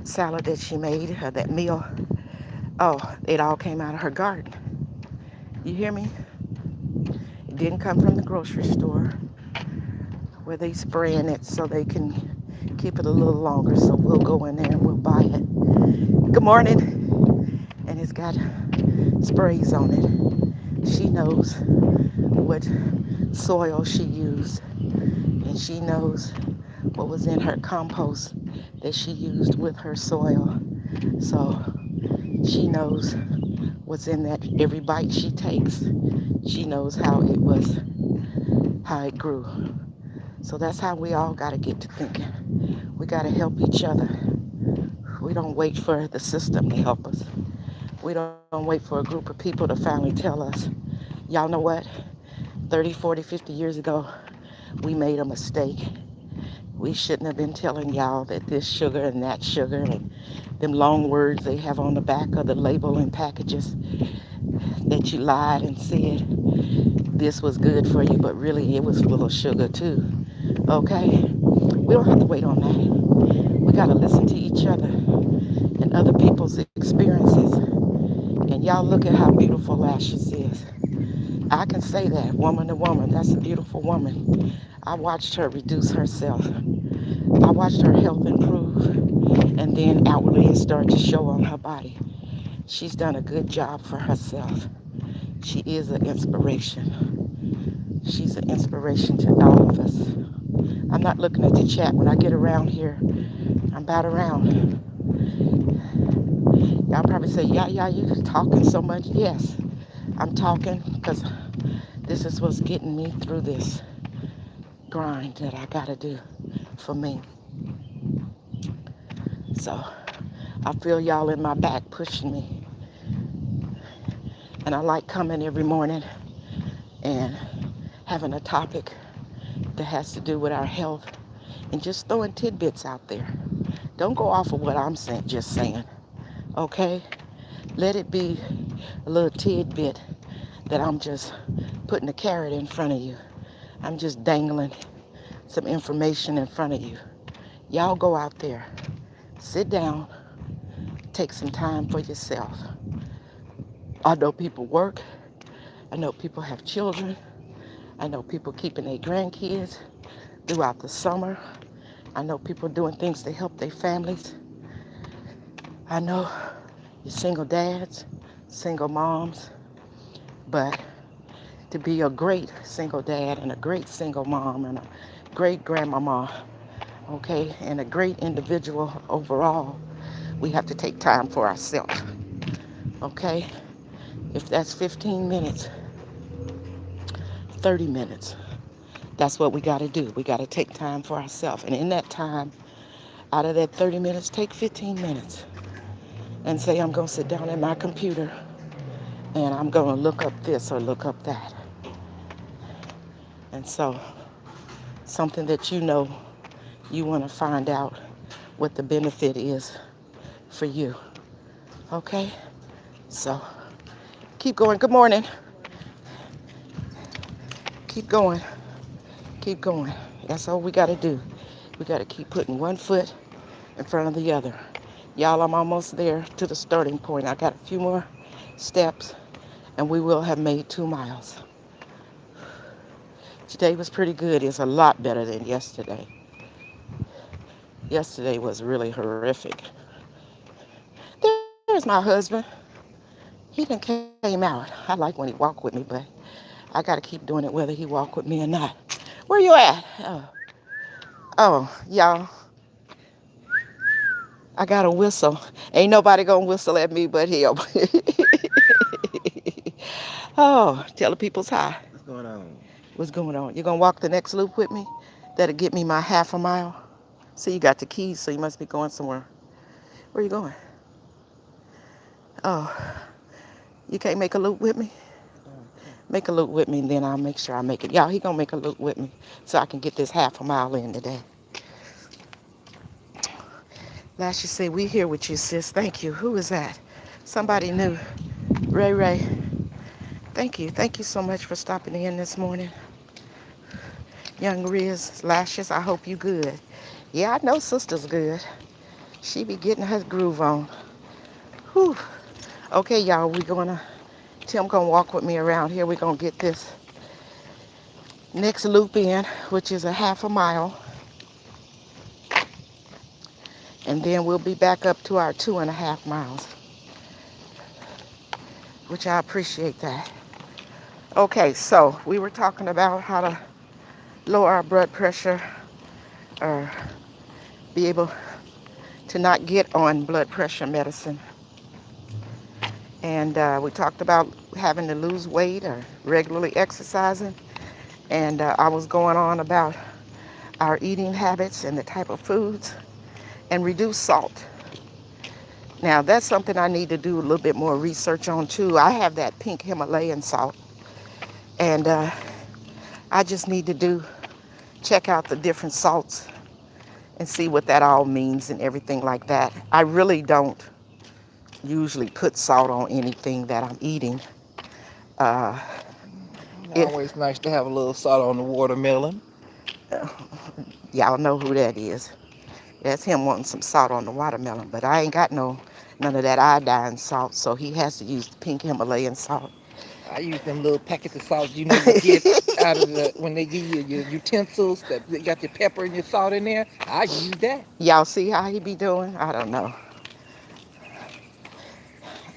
salad that she made, or that meal, oh, it all came out of her garden. You hear me? It didn't come from the grocery store where they spraying it so they can keep it a little longer. So we'll go in there and we'll buy it. Good morning. And it's got sprays on it. She knows what soil she used. And she knows what was in her compost that she used with her soil. So she knows what's in that every bite she takes. She knows how it grew. So that's how we all got to get to thinking. We got to help each other. We don't wait for the system to help us. We don't wait for a group of people to finally tell us, y'all know what? 30, 40, 50 years ago, we made a mistake. We shouldn't have been telling y'all that this sugar and that sugar and them long words they have on the back of the label and packages, that you lied and said this was good for you, but really it was full of sugar too. Okay? We don't have to wait on that. We got to listen to each other and other people's experiences. And y'all look at how beautiful Lashes is. I can say that, woman to woman, that's a beautiful woman. I watched her reduce herself. I watched her health improve, and then outwardly it started to show on her body. She's done a good job for herself. She is an inspiration. She's an inspiration to all of us. I'm not looking at the chat. When I get around here, I'm about around. Y'all probably say, yeah, you talking so much. Yes, I'm talking because this is what's getting me through this grind that I gotta do for me. So I feel y'all in my back pushing me. And I like coming every morning and having a topic that has to do with our health and just throwing tidbits out there. Don't go off of what I'm just saying, okay? Let it be a little tidbit that I'm just putting a carrot in front of you. I'm just dangling some information in front of you. Y'all go out there, sit down, take some time for yourself. I know people work. I know people have children. I know people keeping their grandkids throughout the summer. I know people doing things to help their families. I know you're single dads, single moms, but to be a great single dad and a great single mom and a great grandmama, okay, and a great individual overall, we have to take time for ourselves, okay? If that's 15 minutes, 30 minutes, that's what we got to do. We got to take time for ourselves. And in that time, out of that 30 minutes, take 15 minutes and say, I'm going to sit down at my computer and I'm going to look up this or look up that. And so, something that you know you want to find out what the benefit is for you. Okay? So, keep going. Good morning. Keep going. Keep going. That's all we got to do. We got to keep putting one foot in front of the other. Y'all, I'm almost there to the starting point. I got a few more steps and we will have made 2 miles. Today was pretty good. It's a lot better than yesterday. Yesterday was really horrific. There's my husband. He done came out. I like when he walk with me, but I got to keep doing it whether he walk with me or not. Where you at? Oh, y'all, I got a whistle. Ain't nobody gonna whistle at me but him. Oh, tell the people's hi. What's going on? What's going on? You gonna walk the next loop with me? That'll get me my half a mile. See, you got the keys, so you must be going somewhere. Where you going? Oh, you can't make a loop with me? Make a loop with me, and then I'll make sure I make it. Y'all, he gonna make a loop with me so I can get this half a mile in today. Last you say, we here with you, sis. Thank you. Who is that? Somebody new. Ray Ray. Thank you. Thank you so much for stopping in this morning. Young Riz, Lashes, I hope you good. Yeah, I know sister's good. She be getting her groove on. Whew. Okay, y'all, Tim gonna walk with me around here. We're gonna get this next loop in, which is a half a mile. And then we'll be back up to our 2.5 miles, which I appreciate that. Okay, so we were talking about how to lower our blood pressure or be able to not get on blood pressure medicine. And we talked about having to lose weight or regularly exercising. And I was going on about our eating habits and the type of foods and reduce salt. Now, that's something I need to do a little bit more research on too. I have that pink Himalayan salt, and I just need to check out the different salts and see what that all means and everything like that. I really don't usually put salt on anything that I'm eating. Uh, it, Always nice to have a little salt on the watermelon. y'all know who that is. That's him wanting some salt on the watermelon, but I ain't got none of that iodine salt, so he has to use the pink Himalayan salt. I use them little packets of salt you get out of the when they give you your utensils that they got your pepper and your salt in there. I use that. Y'all see how he be doing? I don't know.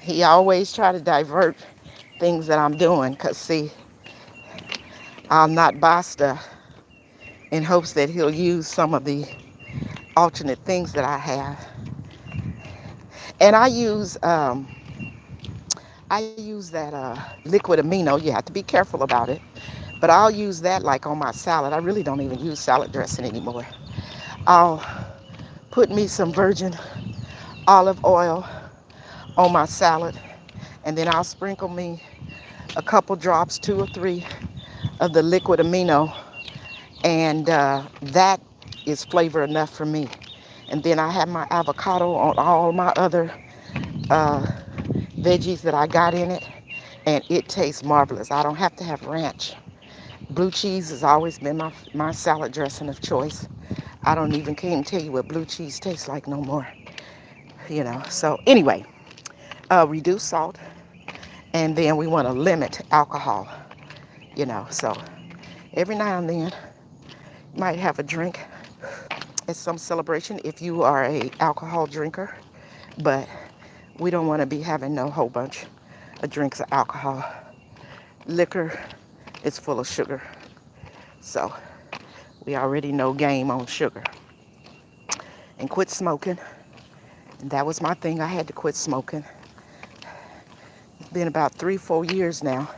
He always try to divert things that I'm doing, cause see, I'll not buy stuff in hopes that he'll use some of the alternate things that I have. And I use that liquid amino. You have to be careful about it, but I'll use that like on my salad. I really don't even use salad dressing anymore. I'll put me some virgin olive oil on my salad, and then I'll sprinkle me a couple drops, 2 or 3, of the liquid amino, and that is flavor enough for me. And then I have my avocado on all my other uh, veggies that I got in it, and it tastes marvelous. I don't have to have ranch. Blue cheese has always been my salad dressing of choice. I don't even can't tell you what blue cheese tastes like no more. So anyway, reduce salt, and then we want to limit alcohol. So every now and then you might have a drink at some celebration if you are a alcohol drinker, but we don't want to be having no whole bunch of drinks of alcohol. Liquor is full of sugar, so we already know game on sugar. And quit smoking. And that was my thing. I had to quit smoking. It's been about 3, 4 years now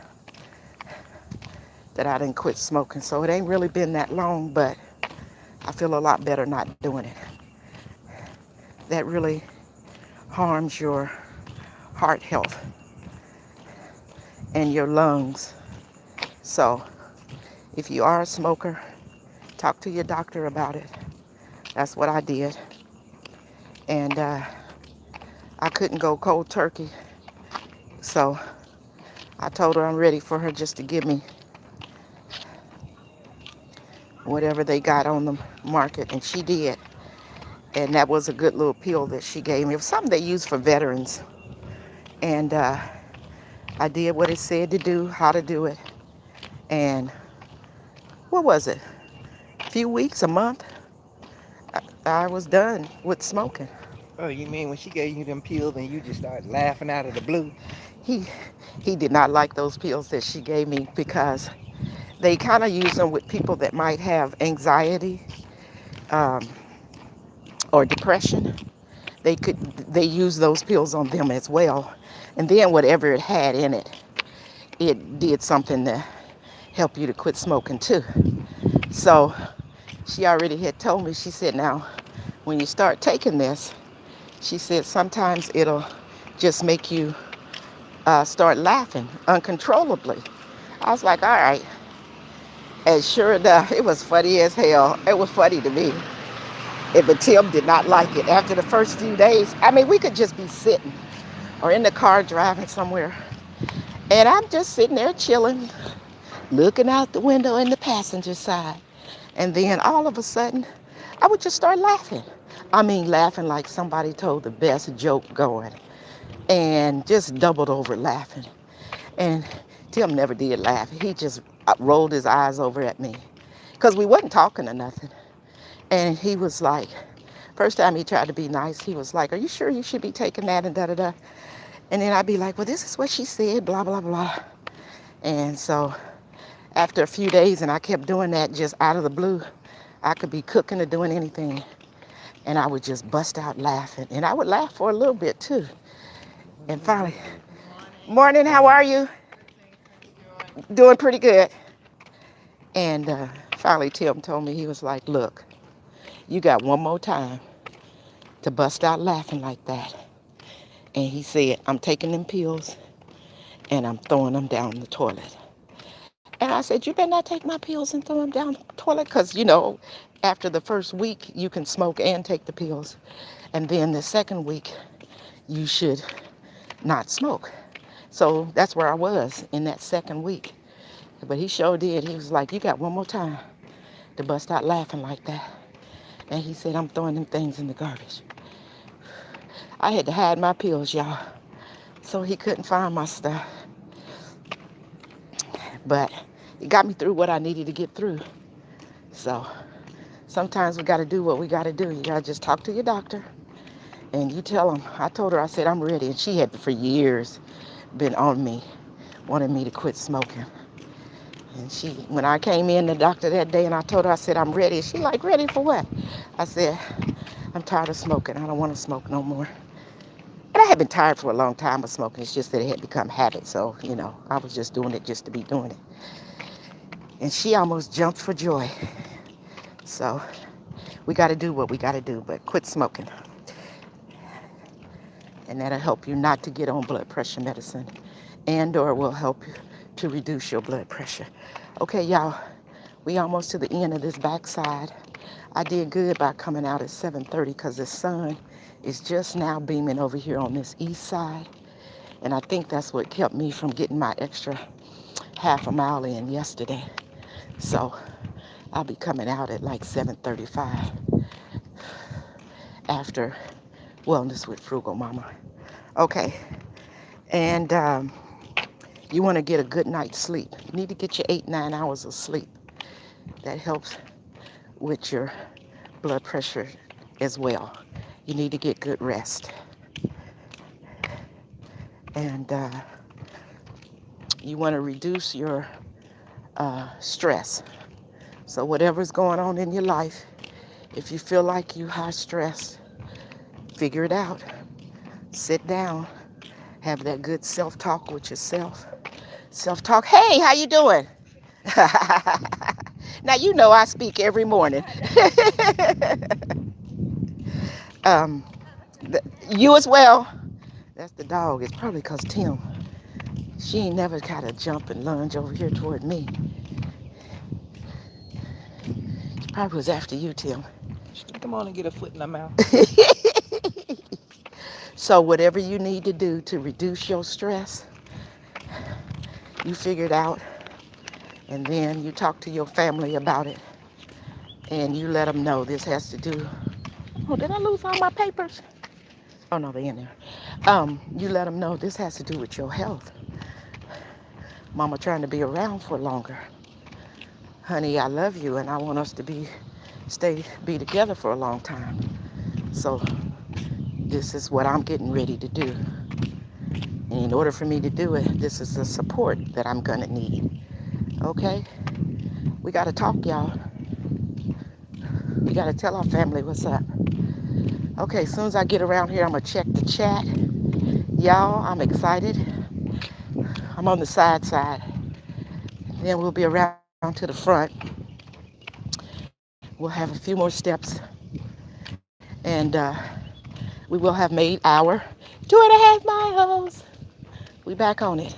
that I didn't quit smoking, so it ain't really been that long, but I feel a lot better not doing it. That really harms your heart health and your lungs. So if you are a smoker, talk to your doctor about it. That's what I did. And I couldn't go cold turkey. So I told her I'm ready for her just to give me whatever they got on the market. And she did. And that was a good little pill that she gave me. It was something they use for veterans. And I did what it said to do, how to do it. And what was it? A few weeks, a month, I was done with smoking. Oh, you mean when she gave you them pills and you just started laughing out of the blue? He he did not like those pills that she gave me because they kind of use them with people that might have anxiety um, or depression. They use those pills on them as well, and then whatever it had in it, it did something to help you to quit smoking too. So she already had told me. She said, now when you start taking this, she said sometimes it'll just make you start laughing uncontrollably. I was like, all right. And sure enough, it was funny as hell. It was funny to me. But Tim did not like it. After the first few days, I mean, we could just be sitting or in the car driving somewhere. And I'm just sitting there chilling, looking out the window in the passenger side. And then all of a sudden, I would just start laughing. I mean, laughing like somebody told the best joke going. And just doubled over laughing. And Tim never did laugh. He just rolled his eyes over at me because we wasn't talking or nothing. And he was like, first time he tried to be nice, he was like, are you sure you should be taking that and da-da-da? And then I'd be like, well, this is what she said, blah, blah, blah. And so after a few days, and I kept doing that just out of the blue, I could be cooking or doing anything, and I would just bust out laughing. And I would laugh for a little bit too. And finally, Morning, how are you? Doing pretty good. And finally, Tim told me, he was like, look, you got one more time to bust out laughing like that. And he said, I'm taking them pills and I'm throwing them down the toilet. And I said, you better not take my pills and throw them down the toilet because, after the first week, you can smoke and take the pills. And then the second week, you should not smoke. So that's where I was in that second week. But he sure did. He was like, you got one more time to bust out laughing like that. And he said, I'm throwing them things in the garbage. I had to hide my pills, y'all, so he couldn't find my stuff. But it got me through what I needed to get through. So sometimes we got to do what we got to do. You got to just talk to your doctor and you tell him. I told her, I said, I'm ready. And she had for years been on me, wanted me to quit smoking. And when I came in the doctor that day and I told her, I said, I'm ready. She like, ready for what? I said, I'm tired of smoking. I don't want to smoke no more. And I had been tired for a long time of smoking. It's just that it had become habit. So, I was just doing it just to be doing it. And she almost jumped for joy. So we got to do what we got to do, but quit smoking. And that'll help you not to get on blood pressure medicine and or will help you to reduce your blood pressure. Okay, y'all, we almost to the end of this backside. I did good by coming out at 7:30 because the sun is just now beaming over here on this east side. And I think that's what kept me from getting my extra half a mile in yesterday. So I'll be coming out at like 7:35 after Wellness with Frugal Mama. Okay, and you want to get a good night's sleep. You need to get your 8-9 hours of sleep. That helps with your blood pressure as well. You need to get good rest. And you want to reduce your stress. So whatever's going on in your life, if you feel like you high stress, figure it out. Sit down. Have that good self-talk with yourself. Self-talk. Hey, how you doing? Now you know I speak every morning. um, you as well. That's the dog. It's probably because Tim, she ain't never kind of jump and lunge over here toward me. She probably was after you, Tim. She can come on and get a foot in her mouth. So whatever you need to do to reduce your stress, you figure it out. And then you talk to your family about it. And you let them know this has to do. Oh, did I lose all my papers? Oh, no, they're in there. You let them know this has to do with your health. Mama trying to be around for longer. Honey, I love you and I want us to be together for a long time. So this is what I'm getting ready to do. And in order for me to do it, this is the support that I'm gonna need. Okay? We gotta talk, y'all. We gotta tell our family what's up. Okay, as soon as I get around here, I'm gonna check the chat. Y'all, I'm excited. I'm on the side. Then we'll be around to the front. We'll have a few more steps. And we will have made our 2.5 miles. We back on it.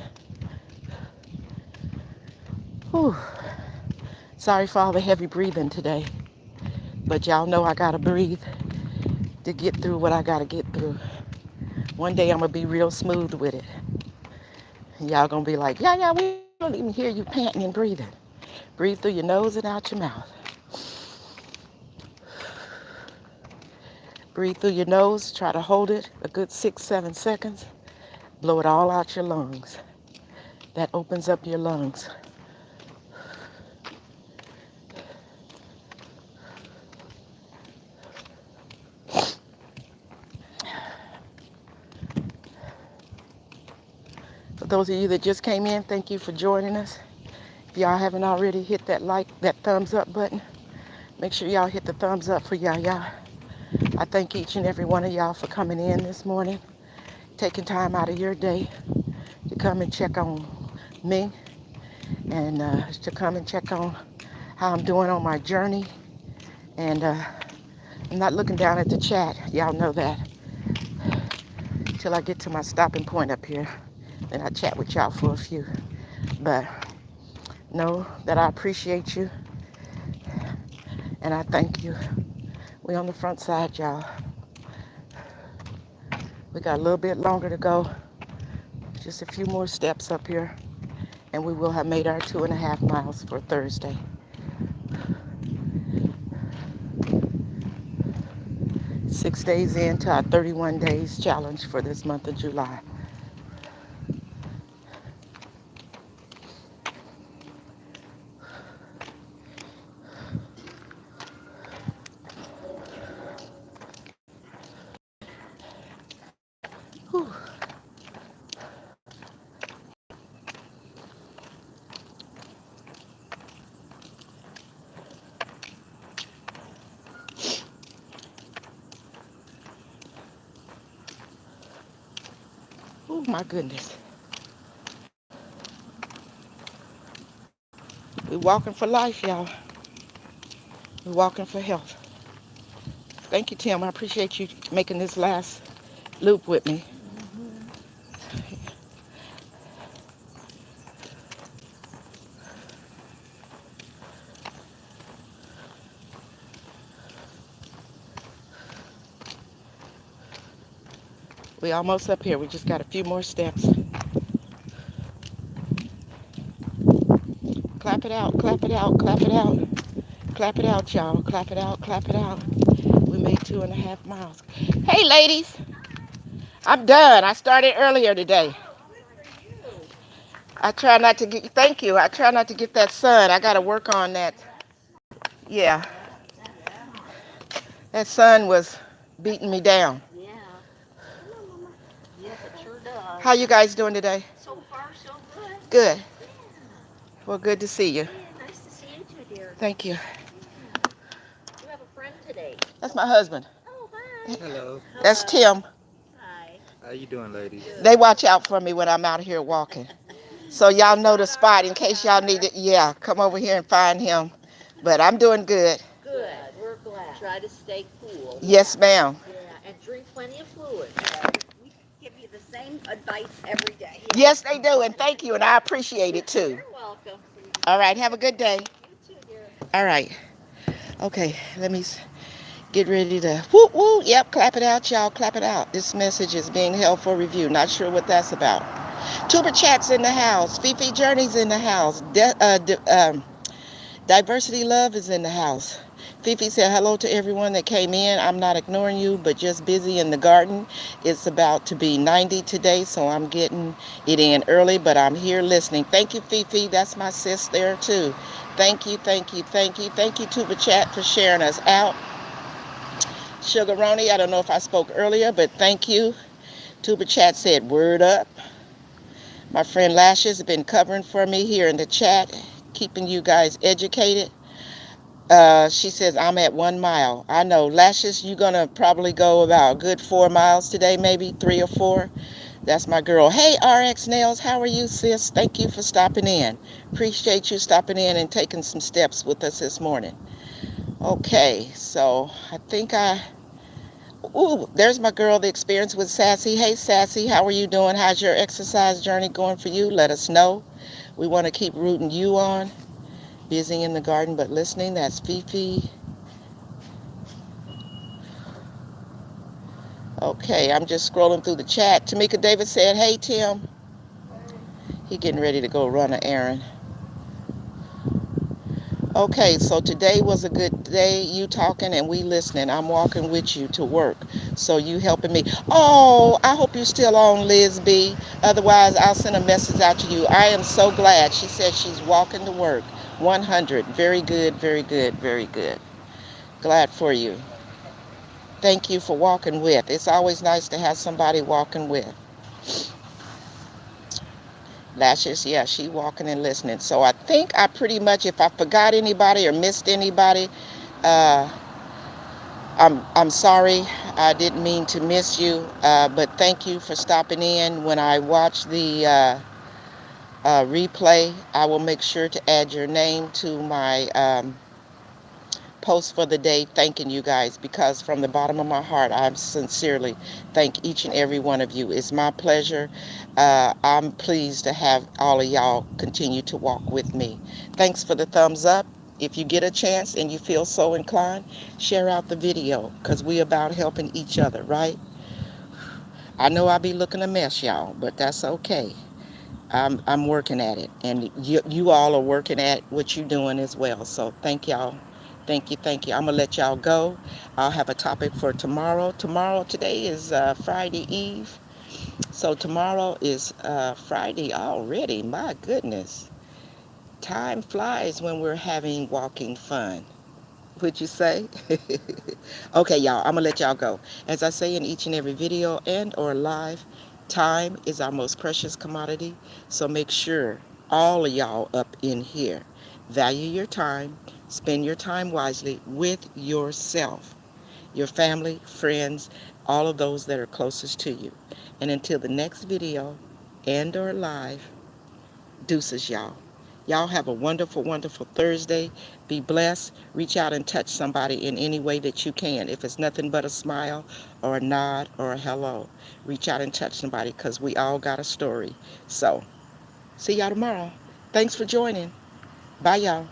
Whew. Sorry for all the heavy breathing today. But y'all know I gotta breathe to get through what I gotta get through. One day I'm gonna be real smooth with it. And y'all gonna be like, yeah, we don't even hear you panting and breathing. Breathe through your nose and out your mouth. Breathe through your nose, try to hold it a good 6-7 seconds. Blow it all out your lungs. That opens up your lungs. For those of you that just came in, thank you for joining us. If y'all haven't already hit that thumbs up button, make sure y'all hit the thumbs up for Yaya. I thank each and every one of y'all for coming in this morning, taking time out of your day to to come and check on me and to come and check on how I'm doing on my journey. And I'm not looking down at the chat. Y'all know that. Till I get to my stopping point up here. Then I chat with y'all for a few. But know that I appreciate you and I thank you. We on the front side, y'all. We got a little bit longer to go. Just a few more steps up here. And we will have made our 2.5 miles for Thursday. 6 days into our 31 days challenge for this month of July. Whew. Oh my goodness. We're walking for life, y'all. We're walking for health. Thank you, Tim. I appreciate you making this last loop with me. We almost up here. We just got a few more steps. Clap it out, clap it out, clap it out. Clap it out, y'all. Clap it out, clap it out. We made 2.5 miles. Hey, ladies. I'm done. I started earlier today. I try not to get, thank you. I try not to get that sun. I got to work on that. Yeah. That sun was beating me down. Yeah. Yes, it sure does. How you guys doing today? So far, so good. Good. Yeah. Well, good to see you. Yeah, nice to see you too, dear. Thank you. You have a friend today. That's my husband. Oh, hi. Hello. That's Tim. Hi. How you doing, ladies? They watch out for me when I'm out here walking. So y'all know the spot in case y'all need it. Yeah, come over here and find him. But I'm doing good. Good. We're glad. Try to stay cool. Yes, ma'am. Yeah, and drink plenty of fluid. We give you the same advice every day. Yes, they do. And thank you. And I appreciate it too. You're welcome. All right. Have a good day. You too, dear. All right. Okay. Let me get ready to woo woo. Yep. Clap it out, y'all. Clap it out. This message is being held for review. Not sure what that's about. Tuber Chat's in the house. Fifi Journey's in the house. Diversity Love is in the house. Fifi said hello to everyone that came in. I'm not ignoring you, but just busy in the garden. It's about to be 90 today, so I'm getting it in early, but I'm here listening. Thank you, Fifi. That's my sis there, too. Thank you, thank you, thank you. Thank you, Tuba Chat, for sharing us out. Sugaroni, I don't know if I spoke earlier, but thank you. Tuba Chat said, word up. My friend Lashes has been covering for me here in the chat, keeping you guys educated. She says, I'm at 1 mile. I know. Lashes, you're going to probably go about a good 4 miles today, maybe 3 or 4. That's my girl. Hey, RX Nails, how are you, sis? Thank you for stopping in. Appreciate you stopping in and taking some steps with us this morning. Okay, so I think ooh, there's my girl, The Experience with Sassy. Hey, Sassy, how are you doing? How's your exercise journey going for you? Let us know. We want to keep rooting you on. Busy in the garden but listening. That's Fifi. Okay, I'm just scrolling through the chat. Tamika Davis said, hey, Tim. He getting ready to go run an errand. Okay, so today was a good day. You talking and we listening. I'm walking with you to work. So you helping me. Oh, I hope you're still on, Liz B. Otherwise, I'll send a message out to you. I am so glad. She said she's walking to work. 100. Very good, very good, very good. Glad for you. Thank you for walking with. It's always nice to have somebody walking with. Lashes, yeah, she walking and listening. So I think I pretty much, if I forgot anybody or missed anybody, I'm sorry. I didn't mean to miss you, but thank you for stopping in. When I watch the replay, I will make sure to add your name to my post for the day, thanking you guys, because from the bottom of my heart, I sincerely thank each and every one of you. It's my pleasure. I'm pleased to have all of y'all continue to walk with me. Thanks for the thumbs up. If you get a chance and you feel so inclined, share out the video, because we about helping each other, right? I know I be looking a mess, y'all, but that's okay. I'm working at it, and you all are working at what you're doing as well. So thank y'all, thank you. I'm gonna let y'all go. I'll have a topic for tomorrow. Today is Friday Eve, so tomorrow is Friday already. My goodness, time flies when we're having walking fun. Would you say? Okay, y'all, I'm gonna let y'all go. As I say in each and every video and or live, time is our most precious commodity. So make sure all of y'all up in here value your time, spend your time wisely with yourself, your family, friends, all of those that are closest to you. And until the next video and or live, deuces, y'all. Y'all have a wonderful, wonderful Thursday. Be blessed. Reach out and touch somebody in any way that you can. If it's nothing but a smile or a nod or a hello, reach out and touch somebody, because we all got a story. So, see y'all tomorrow. Thanks for joining. Bye, y'all.